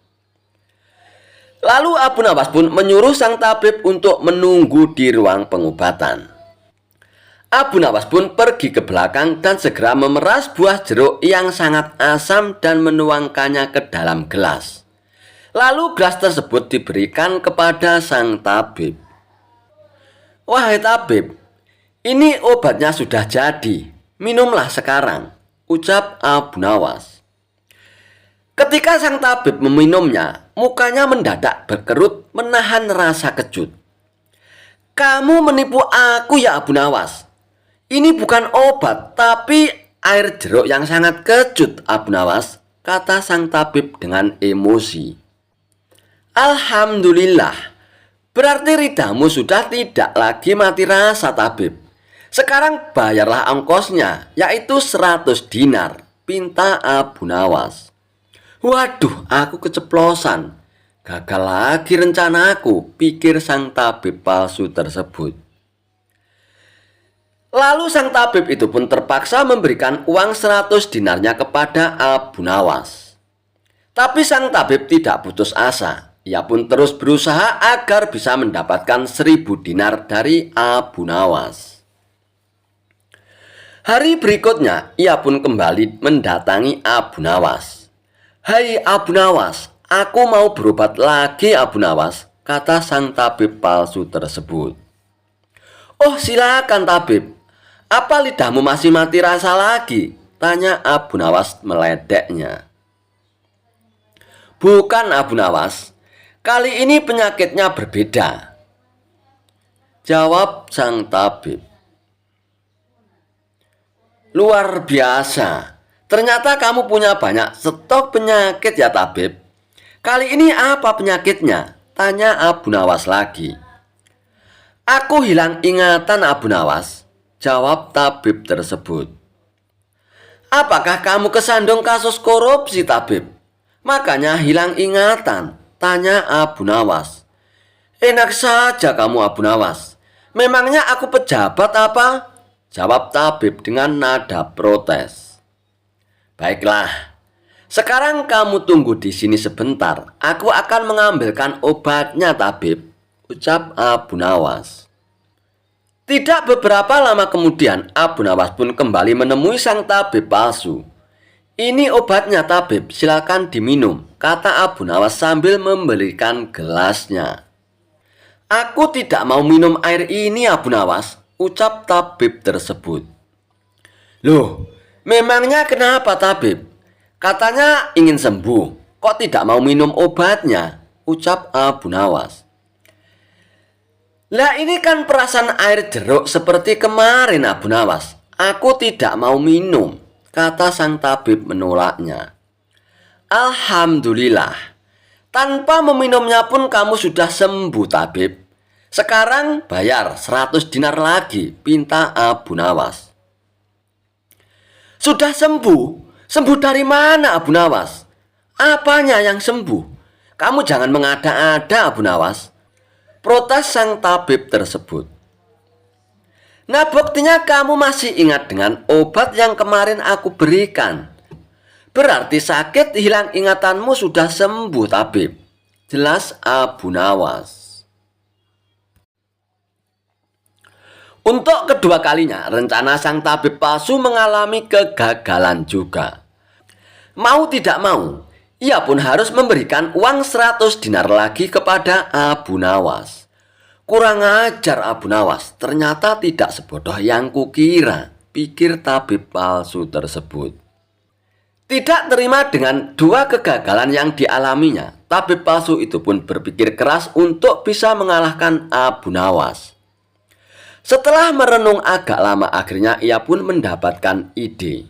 Lalu Abu Nawas pun menyuruh sang tabib untuk menunggu di ruang pengobatan. Abu Nawas pun pergi ke belakang dan segera memeras buah jeruk yang sangat asam dan menuangkannya ke dalam gelas. Lalu gelas tersebut diberikan kepada sang tabib. "Wahai tabib, ini obatnya sudah jadi. Minumlah sekarang," ucap Abu Nawas. Ketika sang tabib meminumnya, mukanya mendadak berkerut menahan rasa kejut. "Kamu menipu aku ya Abu Nawas. Ini bukan obat, tapi air jeruk yang sangat kecut, Abu Nawas," kata sang tabib dengan emosi. "Alhamdulillah, berarti lidamu sudah tidak lagi mati rasa, tabib. Sekarang bayarlah ongkosnya, yaitu 100 dinar, pinta Abu Nawas." "Waduh, aku keceplosan. Gagal lagi rencanaku," pikir sang tabib palsu tersebut. Lalu sang tabib itu pun terpaksa memberikan uang 100 dinarnya kepada Abu Nawas. Tapi sang tabib tidak putus asa. Ia pun terus berusaha agar bisa mendapatkan 1000 dinar dari Abu Nawas. Hari berikutnya, ia pun kembali mendatangi Abu Nawas. "Hai Abu Nawas, aku mau berobat lagi Abu Nawas," kata sang tabib palsu tersebut. "Oh silakan tabib, apa lidahmu masih mati rasa lagi?" tanya Abu Nawas meledeknya. "Bukan Abu Nawas, kali ini penyakitnya berbeda," jawab sang tabib. "Luar biasa. Ternyata kamu punya banyak stok penyakit ya tabib. Kali ini apa penyakitnya?" tanya Abu Nawas lagi. "Aku hilang ingatan Abu Nawas," jawab tabib tersebut. "Apakah kamu kesandung kasus korupsi tabib? Makanya hilang ingatan?" tanya Abu Nawas. "Enak saja kamu Abu Nawas. Memangnya aku pejabat apa?" jawab tabib dengan nada protes. "Baiklah, sekarang kamu tunggu di sini sebentar. Aku akan mengambilkan obatnya tabib," ucap Abu Nawas. Tidak beberapa lama kemudian, Abu Nawas pun kembali menemui sang tabib palsu. "Ini obatnya tabib, silakan diminum," kata Abu Nawas sambil memberikan gelasnya. "Aku tidak mau minum air ini Abu Nawas," ucap tabib tersebut. "Loh, memangnya kenapa tabib? Katanya ingin sembuh, kok tidak mau minum obatnya?" ucap Abu Nawas. "Lah ini kan perasan air jeruk seperti kemarin Abu Nawas. Aku tidak mau minum," kata sang tabib menolaknya. "Alhamdulillah, tanpa meminumnya pun kamu sudah sembuh tabib. Sekarang bayar 100 dinar lagi," pinta Abu Nawas. "Sudah sembuh? Sembuh dari mana Abu Nawas? Apanya yang sembuh? Kamu jangan mengada-ada Abu Nawas," protes sang tabib tersebut. "Nah buktinya kamu masih ingat dengan obat yang kemarin aku berikan. Berarti sakit hilang ingatanmu sudah sembuh tabib," jelas Abu Nawas. Untuk kedua kalinya, rencana sang tabib palsu mengalami kegagalan juga. Mau tidak mau, ia pun harus memberikan uang 100 dinar lagi kepada Abu Nawas. Kurang ajar Abu Nawas, ternyata tidak sebodoh yang kukira, pikir tabib palsu tersebut. Tidak terima dengan dua kegagalan yang dialaminya, tabib palsu itu pun berpikir keras untuk bisa mengalahkan Abu Nawas. Setelah merenung agak lama, akhirnya ia pun mendapatkan ide.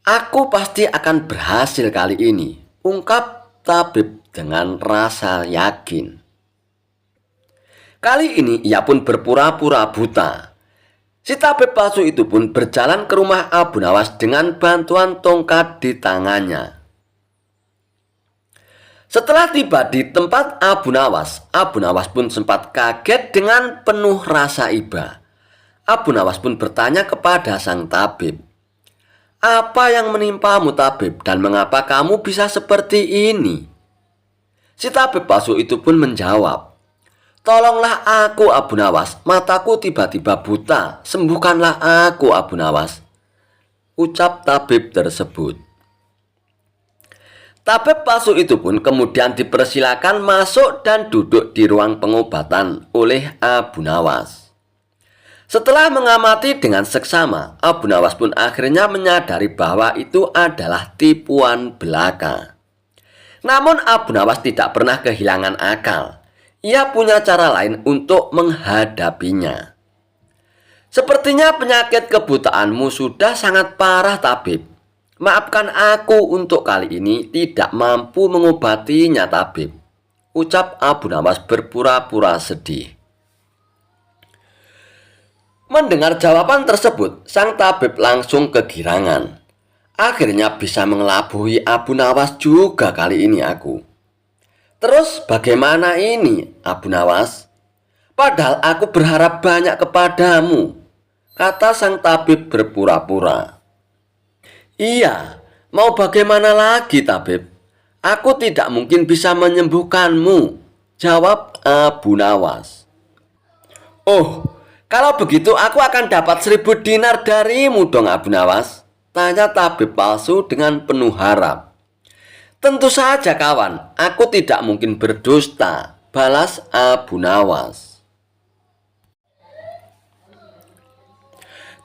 "Aku pasti akan berhasil kali ini," ungkap tabib dengan rasa yakin. Kali ini ia pun berpura-pura buta. Si tabib palsu itu pun berjalan ke rumah Abu Nawas dengan bantuan tongkat di tangannya. Setelah tiba di tempat Abu Nawas pun sempat kaget dengan penuh rasa iba. Abu Nawas pun bertanya kepada sang tabib, "Apa yang menimpamu tabib dan mengapa kamu bisa seperti ini?" Si tabib palsu itu pun menjawab, "Tolonglah aku Abu Nawas, mataku tiba-tiba buta, sembuhkanlah aku Abu Nawas," ucap tabib tersebut. Tabib palsu itu pun kemudian dipersilakan masuk dan duduk di ruang pengobatan oleh Abu Nawas. Setelah mengamati dengan seksama, Abu Nawas pun akhirnya menyadari bahwa itu adalah tipuan belaka. Namun Abu Nawas tidak pernah kehilangan akal. Ia punya cara lain untuk menghadapinya. Sepertinya penyakit kebutaanmu sudah sangat parah, tabib. Maafkan aku untuk kali ini tidak mampu mengobatinya, tabib, ucap Abu Nawas berpura-pura sedih. Mendengar jawaban tersebut, sang tabib langsung kegirangan. Akhirnya bisa mengelabui Abu Nawas juga kali ini aku. Terus bagaimana ini, Abu Nawas? Padahal aku berharap banyak kepadamu, kata sang tabib berpura-pura. Iya, mau bagaimana lagi, tabib? Aku tidak mungkin bisa menyembuhkanmu, jawab Abu Nawas. Oh, kalau begitu aku akan dapat 1000 dinar darimu dong, Abu Nawas, tanya tabib palsu dengan penuh harap. Tentu saja kawan, aku tidak mungkin berdusta, balas Abu Nawas.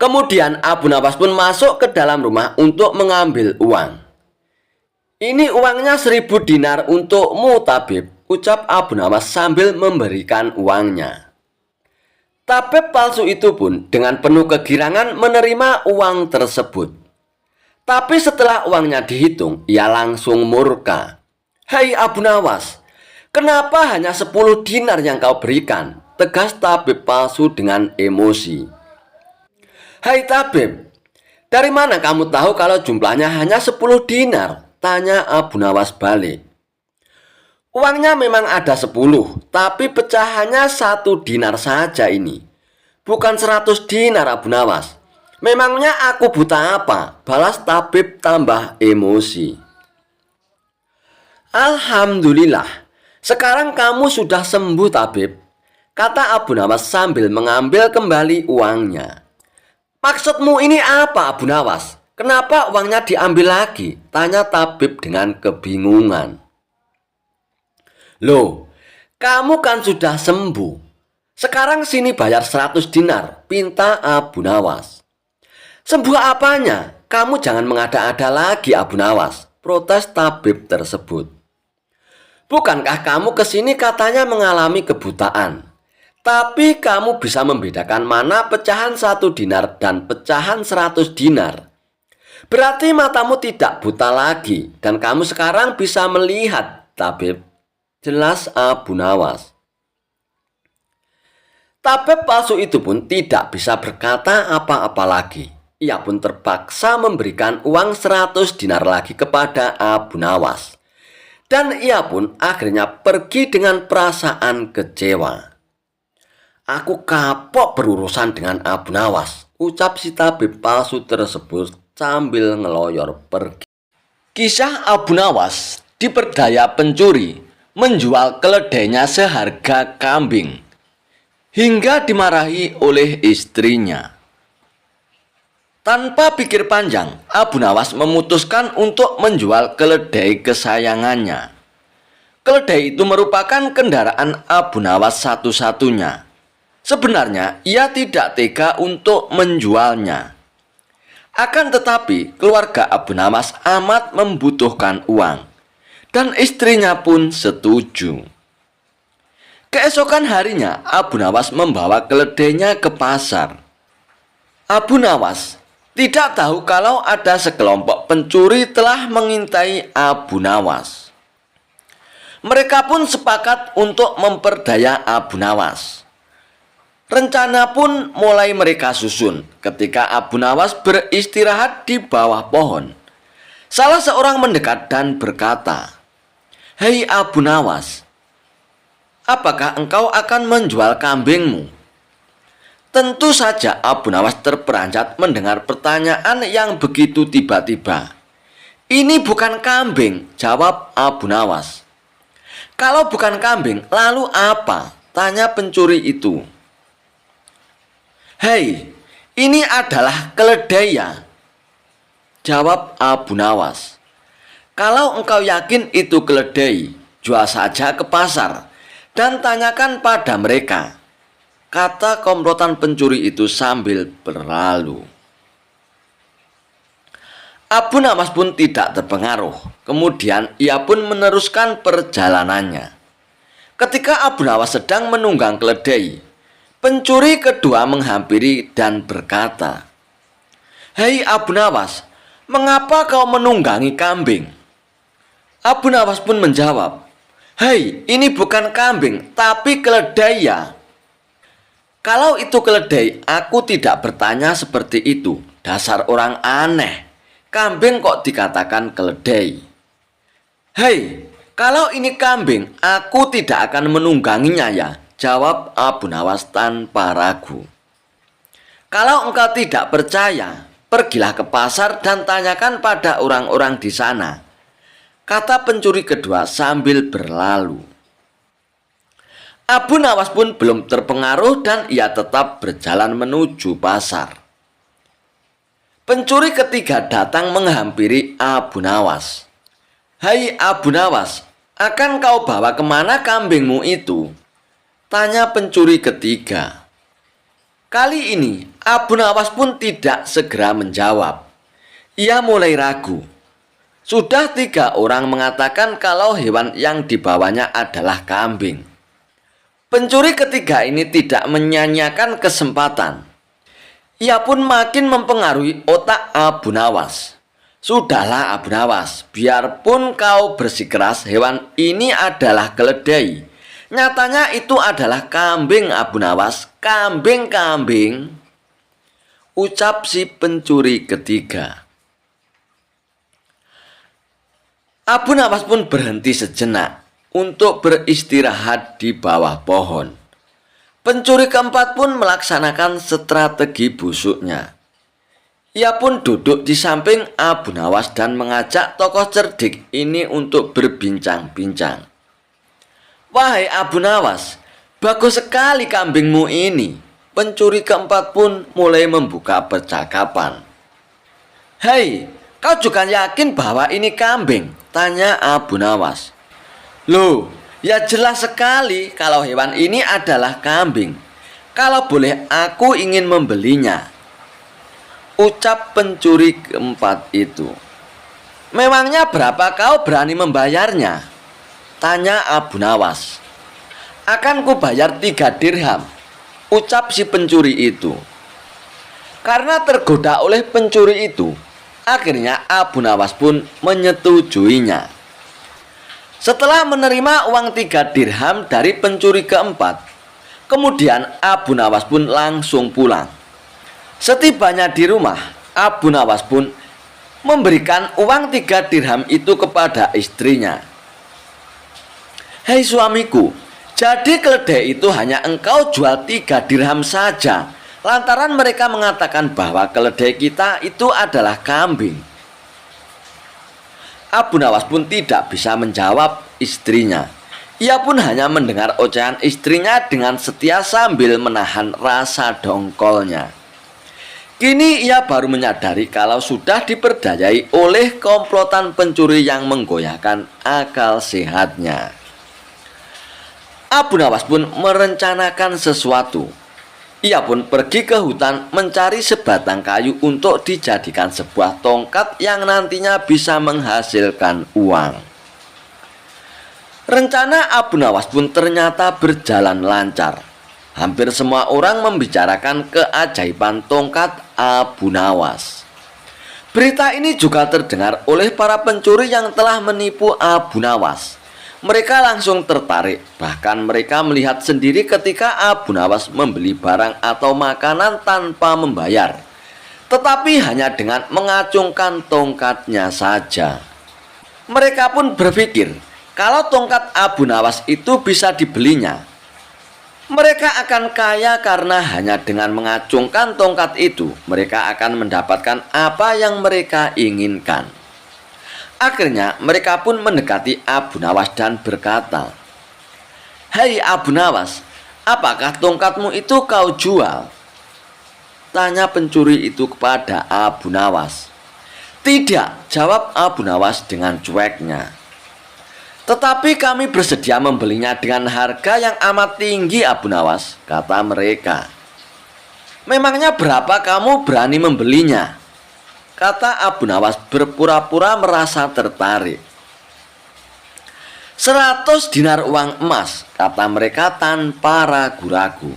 Kemudian Abu Nawas pun masuk ke dalam rumah untuk mengambil uang. Ini uangnya 1000 dinar untukmu, tabib, ucap Abu Nawas sambil memberikan uangnya. Tabib palsu itu pun dengan penuh kegirangan menerima uang tersebut. Tapi setelah uangnya dihitung, ia langsung murka. Hei Abu Nawas, kenapa hanya 10 dinar yang kau berikan? Tegas tabib palsu dengan emosi. Hai tabib, dari mana kamu tahu kalau jumlahnya hanya 10 dinar? Tanya Abu Nawas balik. Uangnya memang ada 10, tapi pecahannya 1 dinar saja ini. Bukan 100 dinar, Abu Nawas. Memangnya aku buta apa? Balas tabib tambah emosi. Alhamdulillah, sekarang kamu sudah sembuh, tabib, kata Abu Nawas sambil mengambil kembali uangnya. Maksudmu ini apa, Abu Nawas? Kenapa uangnya diambil lagi? Tanya tabib dengan kebingungan. Loh, kamu kan sudah sembuh. Sekarang sini bayar 100 dinar, pinta Abu Nawas. Sembuh apanya? Kamu jangan mengada-ada lagi, Abu Nawas, protes tabib tersebut. Bukankah kamu kesini katanya mengalami kebutaan? Tapi kamu bisa membedakan mana pecahan 1 dinar dan pecahan 100 dinar. Berarti matamu tidak buta lagi dan kamu sekarang bisa melihat, tabib, jelas Abu Nawas. Tabib palsu itu pun tidak bisa berkata apa-apa lagi. Ia pun terpaksa memberikan uang 100 dinar lagi kepada Abu Nawas. Dan ia pun akhirnya pergi dengan perasaan kecewa. Aku kapok berurusan dengan Abu Nawas, ucap si tabib palsu tersebut sambil ngeloyor pergi. Kisah Abu Nawas diperdaya pencuri menjual keledainya seharga kambing hingga dimarahi oleh istrinya. Tanpa pikir panjang, Abu Nawas memutuskan untuk menjual keledai kesayangannya. Keledai itu merupakan kendaraan Abu Nawas satu-satunya. Sebenarnya ia tidak tega untuk menjualnya. Akan tetapi keluarga Abu Nawas amat membutuhkan uang dan istrinya pun setuju. Keesokan harinya Abu Nawas membawa keledainya ke pasar. Abu Nawas tidak tahu kalau ada sekelompok pencuri telah mengintai Abu Nawas. Mereka pun sepakat untuk memperdaya Abu Nawas. Rencana pun mulai mereka susun ketika Abu Nawas beristirahat di bawah pohon. Salah seorang mendekat dan berkata, "Hei Abu Nawas, apakah engkau akan menjual kambingmu?" Tentu saja Abu Nawas terperanjat mendengar pertanyaan yang begitu tiba-tiba. "Ini bukan kambing," jawab Abu Nawas. "Kalau bukan kambing, lalu apa?" tanya pencuri itu. "Hei, ini adalah keledai ya," jawab Abu Nawas. "Kalau engkau yakin itu keledai, jual saja ke pasar dan tanyakan pada mereka. kata komplotan pencuri itu sambil berlalu. Abu Nawas pun tidak terpengaruh. Kemudian ia pun meneruskan perjalanannya. Ketika Abu Nawas sedang menunggang keledai, pencuri kedua menghampiri dan berkata, "Hei Abu Nawas, mengapa kau menunggangi kambing?" Abu Nawas pun menjawab, "Hei, ini bukan kambing, tapi keledai ya." "Kalau itu keledai, aku tidak bertanya seperti itu. Dasar orang aneh. Kambing kok dikatakan keledai?" "Hei, kalau ini kambing, aku tidak akan menungganginya ya," jawab Abu Nawas tanpa ragu. "Kalau engkau tidak percaya, pergilah ke pasar dan tanyakan pada orang-orang di sana," kata pencuri kedua sambil berlalu. Abu Nawas pun belum terpengaruh dan ia tetap berjalan menuju pasar. Pencuri ketiga datang menghampiri Abu Nawas. "Hai Abu Nawas, akan kau bawa kemana kambingmu itu?" tanya pencuri ketiga. Kali ini Abu Nawas pun tidak segera menjawab. Ia mulai ragu. Sudah 3 orang mengatakan kalau hewan yang dibawanya adalah kambing. Pencuri ketiga ini tidak menyia-nyiakan kesempatan. Ia pun makin mempengaruhi otak Abu Nawas. "Sudahlah Abu Nawas, biarpun kau bersikeras hewan ini adalah keledai, nyatanya itu adalah kambing Abu Nawas, kambing-kambing," ucap si pencuri ketiga. Abu Nawas pun berhenti sejenak untuk beristirahat di bawah pohon. Pencuri keempat pun melaksanakan strategi busuknya. Ia pun duduk di samping Abu Nawas dan mengajak tokoh cerdik ini untuk berbincang-bincang. "Wahai Abu Nawas, bagus sekali kambingmu ini." Pencuri keempat pun mulai membuka percakapan. "Hei, kau juga yakin bahwa ini kambing?" tanya Abu Nawas. "Loh, ya jelas sekali kalau hewan ini adalah kambing. Kalau boleh aku ingin membelinya," ucap pencuri keempat itu. "Memangnya berapa kau berani membayarnya?" tanya Abu Nawas. "Akan ku bayar 3 dirham," ucap si pencuri itu. Karena tergoda oleh pencuri itu, akhirnya Abu Nawas pun menyetujuinya. Setelah menerima uang 3 dirham dari pencuri keempat, kemudian Abu Nawas pun langsung pulang. Setibanya di rumah, Abu Nawas pun memberikan uang 3 dirham itu kepada istrinya. "Hei suamiku, jadi keledai itu hanya engkau jual 3 dirham saja, lantaran mereka mengatakan bahwa keledai kita itu adalah kambing." Abu Nawas pun tidak bisa menjawab istrinya. Ia pun hanya mendengar ocehan istrinya dengan setia sambil menahan rasa dongkolnya. Kini ia baru menyadari kalau sudah diperdayai oleh komplotan pencuri yang menggoyahkan akal sehatnya. Abu Nawas pun merencanakan sesuatu. Ia pun pergi ke hutan mencari sebatang kayu untuk dijadikan sebuah tongkat yang nantinya bisa menghasilkan uang. Rencana Abu Nawas pun ternyata berjalan lancar. Hampir semua orang membicarakan keajaiban tongkat Abu Nawas. Berita ini juga terdengar oleh para pencuri yang telah menipu Abu Nawas. Mereka langsung tertarik, bahkan mereka melihat sendiri ketika Abu Nawas membeli barang atau makanan tanpa membayar, tetapi hanya dengan mengacungkan tongkatnya saja. Mereka pun berpikir, kalau tongkat Abu Nawas itu bisa dibelinya, mereka akan kaya karena hanya dengan mengacungkan tongkat itu, mereka akan mendapatkan apa yang mereka inginkan. Akhirnya mereka pun mendekati Abu Nawas dan berkata, "Hei Abu Nawas, apakah tongkatmu itu kau jual?" tanya pencuri itu kepada Abu Nawas. "Tidak," jawab Abu Nawas dengan cueknya. Tetapi kami bersedia membelinya dengan harga yang amat tinggi, Abu Nawas, kata mereka. Memangnya berapa kamu berani membelinya? Kata Abu Nawas berpura-pura merasa tertarik. 100 dinar uang emas, kata mereka tanpa ragu-ragu.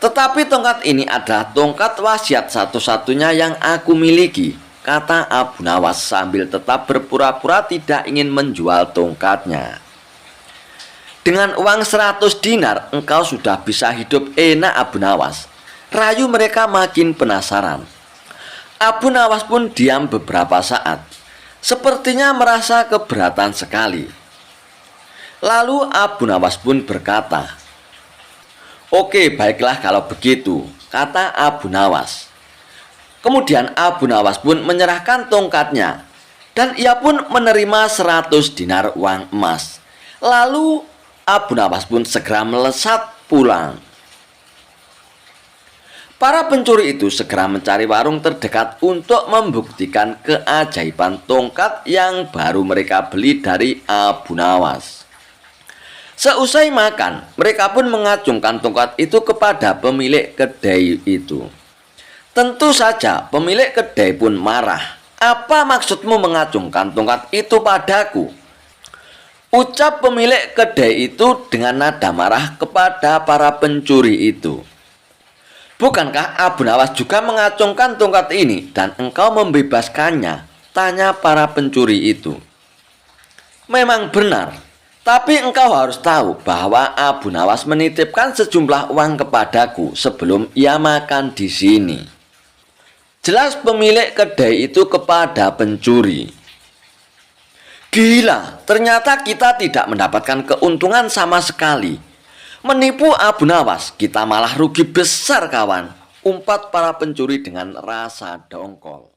Tetapi tongkat ini adalah tongkat wasiat satu-satunya yang aku miliki, kata Abu Nawas sambil tetap berpura-pura tidak ingin menjual tongkatnya. Dengan uang 100 dinar engkau sudah bisa hidup enak, Abu Nawas. Rayu mereka makin penasaran. Abu Nawas pun diam beberapa saat, sepertinya merasa keberatan sekali. Lalu Abu Nawas pun berkata, "Oke, baiklah kalau begitu," kata Abu Nawas. Kemudian Abu Nawas pun menyerahkan tongkatnya, dan ia pun menerima 100 dinar uang emas. Lalu Abu Nawas pun segera melesat pulang. Para pencuri itu segera mencari warung terdekat untuk membuktikan keajaiban tongkat yang baru mereka beli dari Abu Nawas. Seusai makan, mereka pun mengacungkan tongkat itu kepada pemilik kedai itu. Tentu saja pemilik kedai pun marah. "Apa maksudmu mengacungkan tongkat itu padaku?" ucap pemilik kedai itu dengan nada marah kepada para pencuri itu. "Bukankah Abu Nawas juga mengacungkan tongkat ini dan engkau membebaskannya?" tanya para pencuri itu. "Memang benar. Tapi engkau harus tahu bahwa Abu Nawas menitipkan sejumlah uang kepadaku sebelum ia makan di sini." Jelas pemilik kedai itu kepada pencuri. "Gila, ternyata kita tidak mendapatkan keuntungan sama sekali. Menipu Abu Nawas, kita malah rugi besar, kawan," umpat para pencuri dengan rasa dongkol.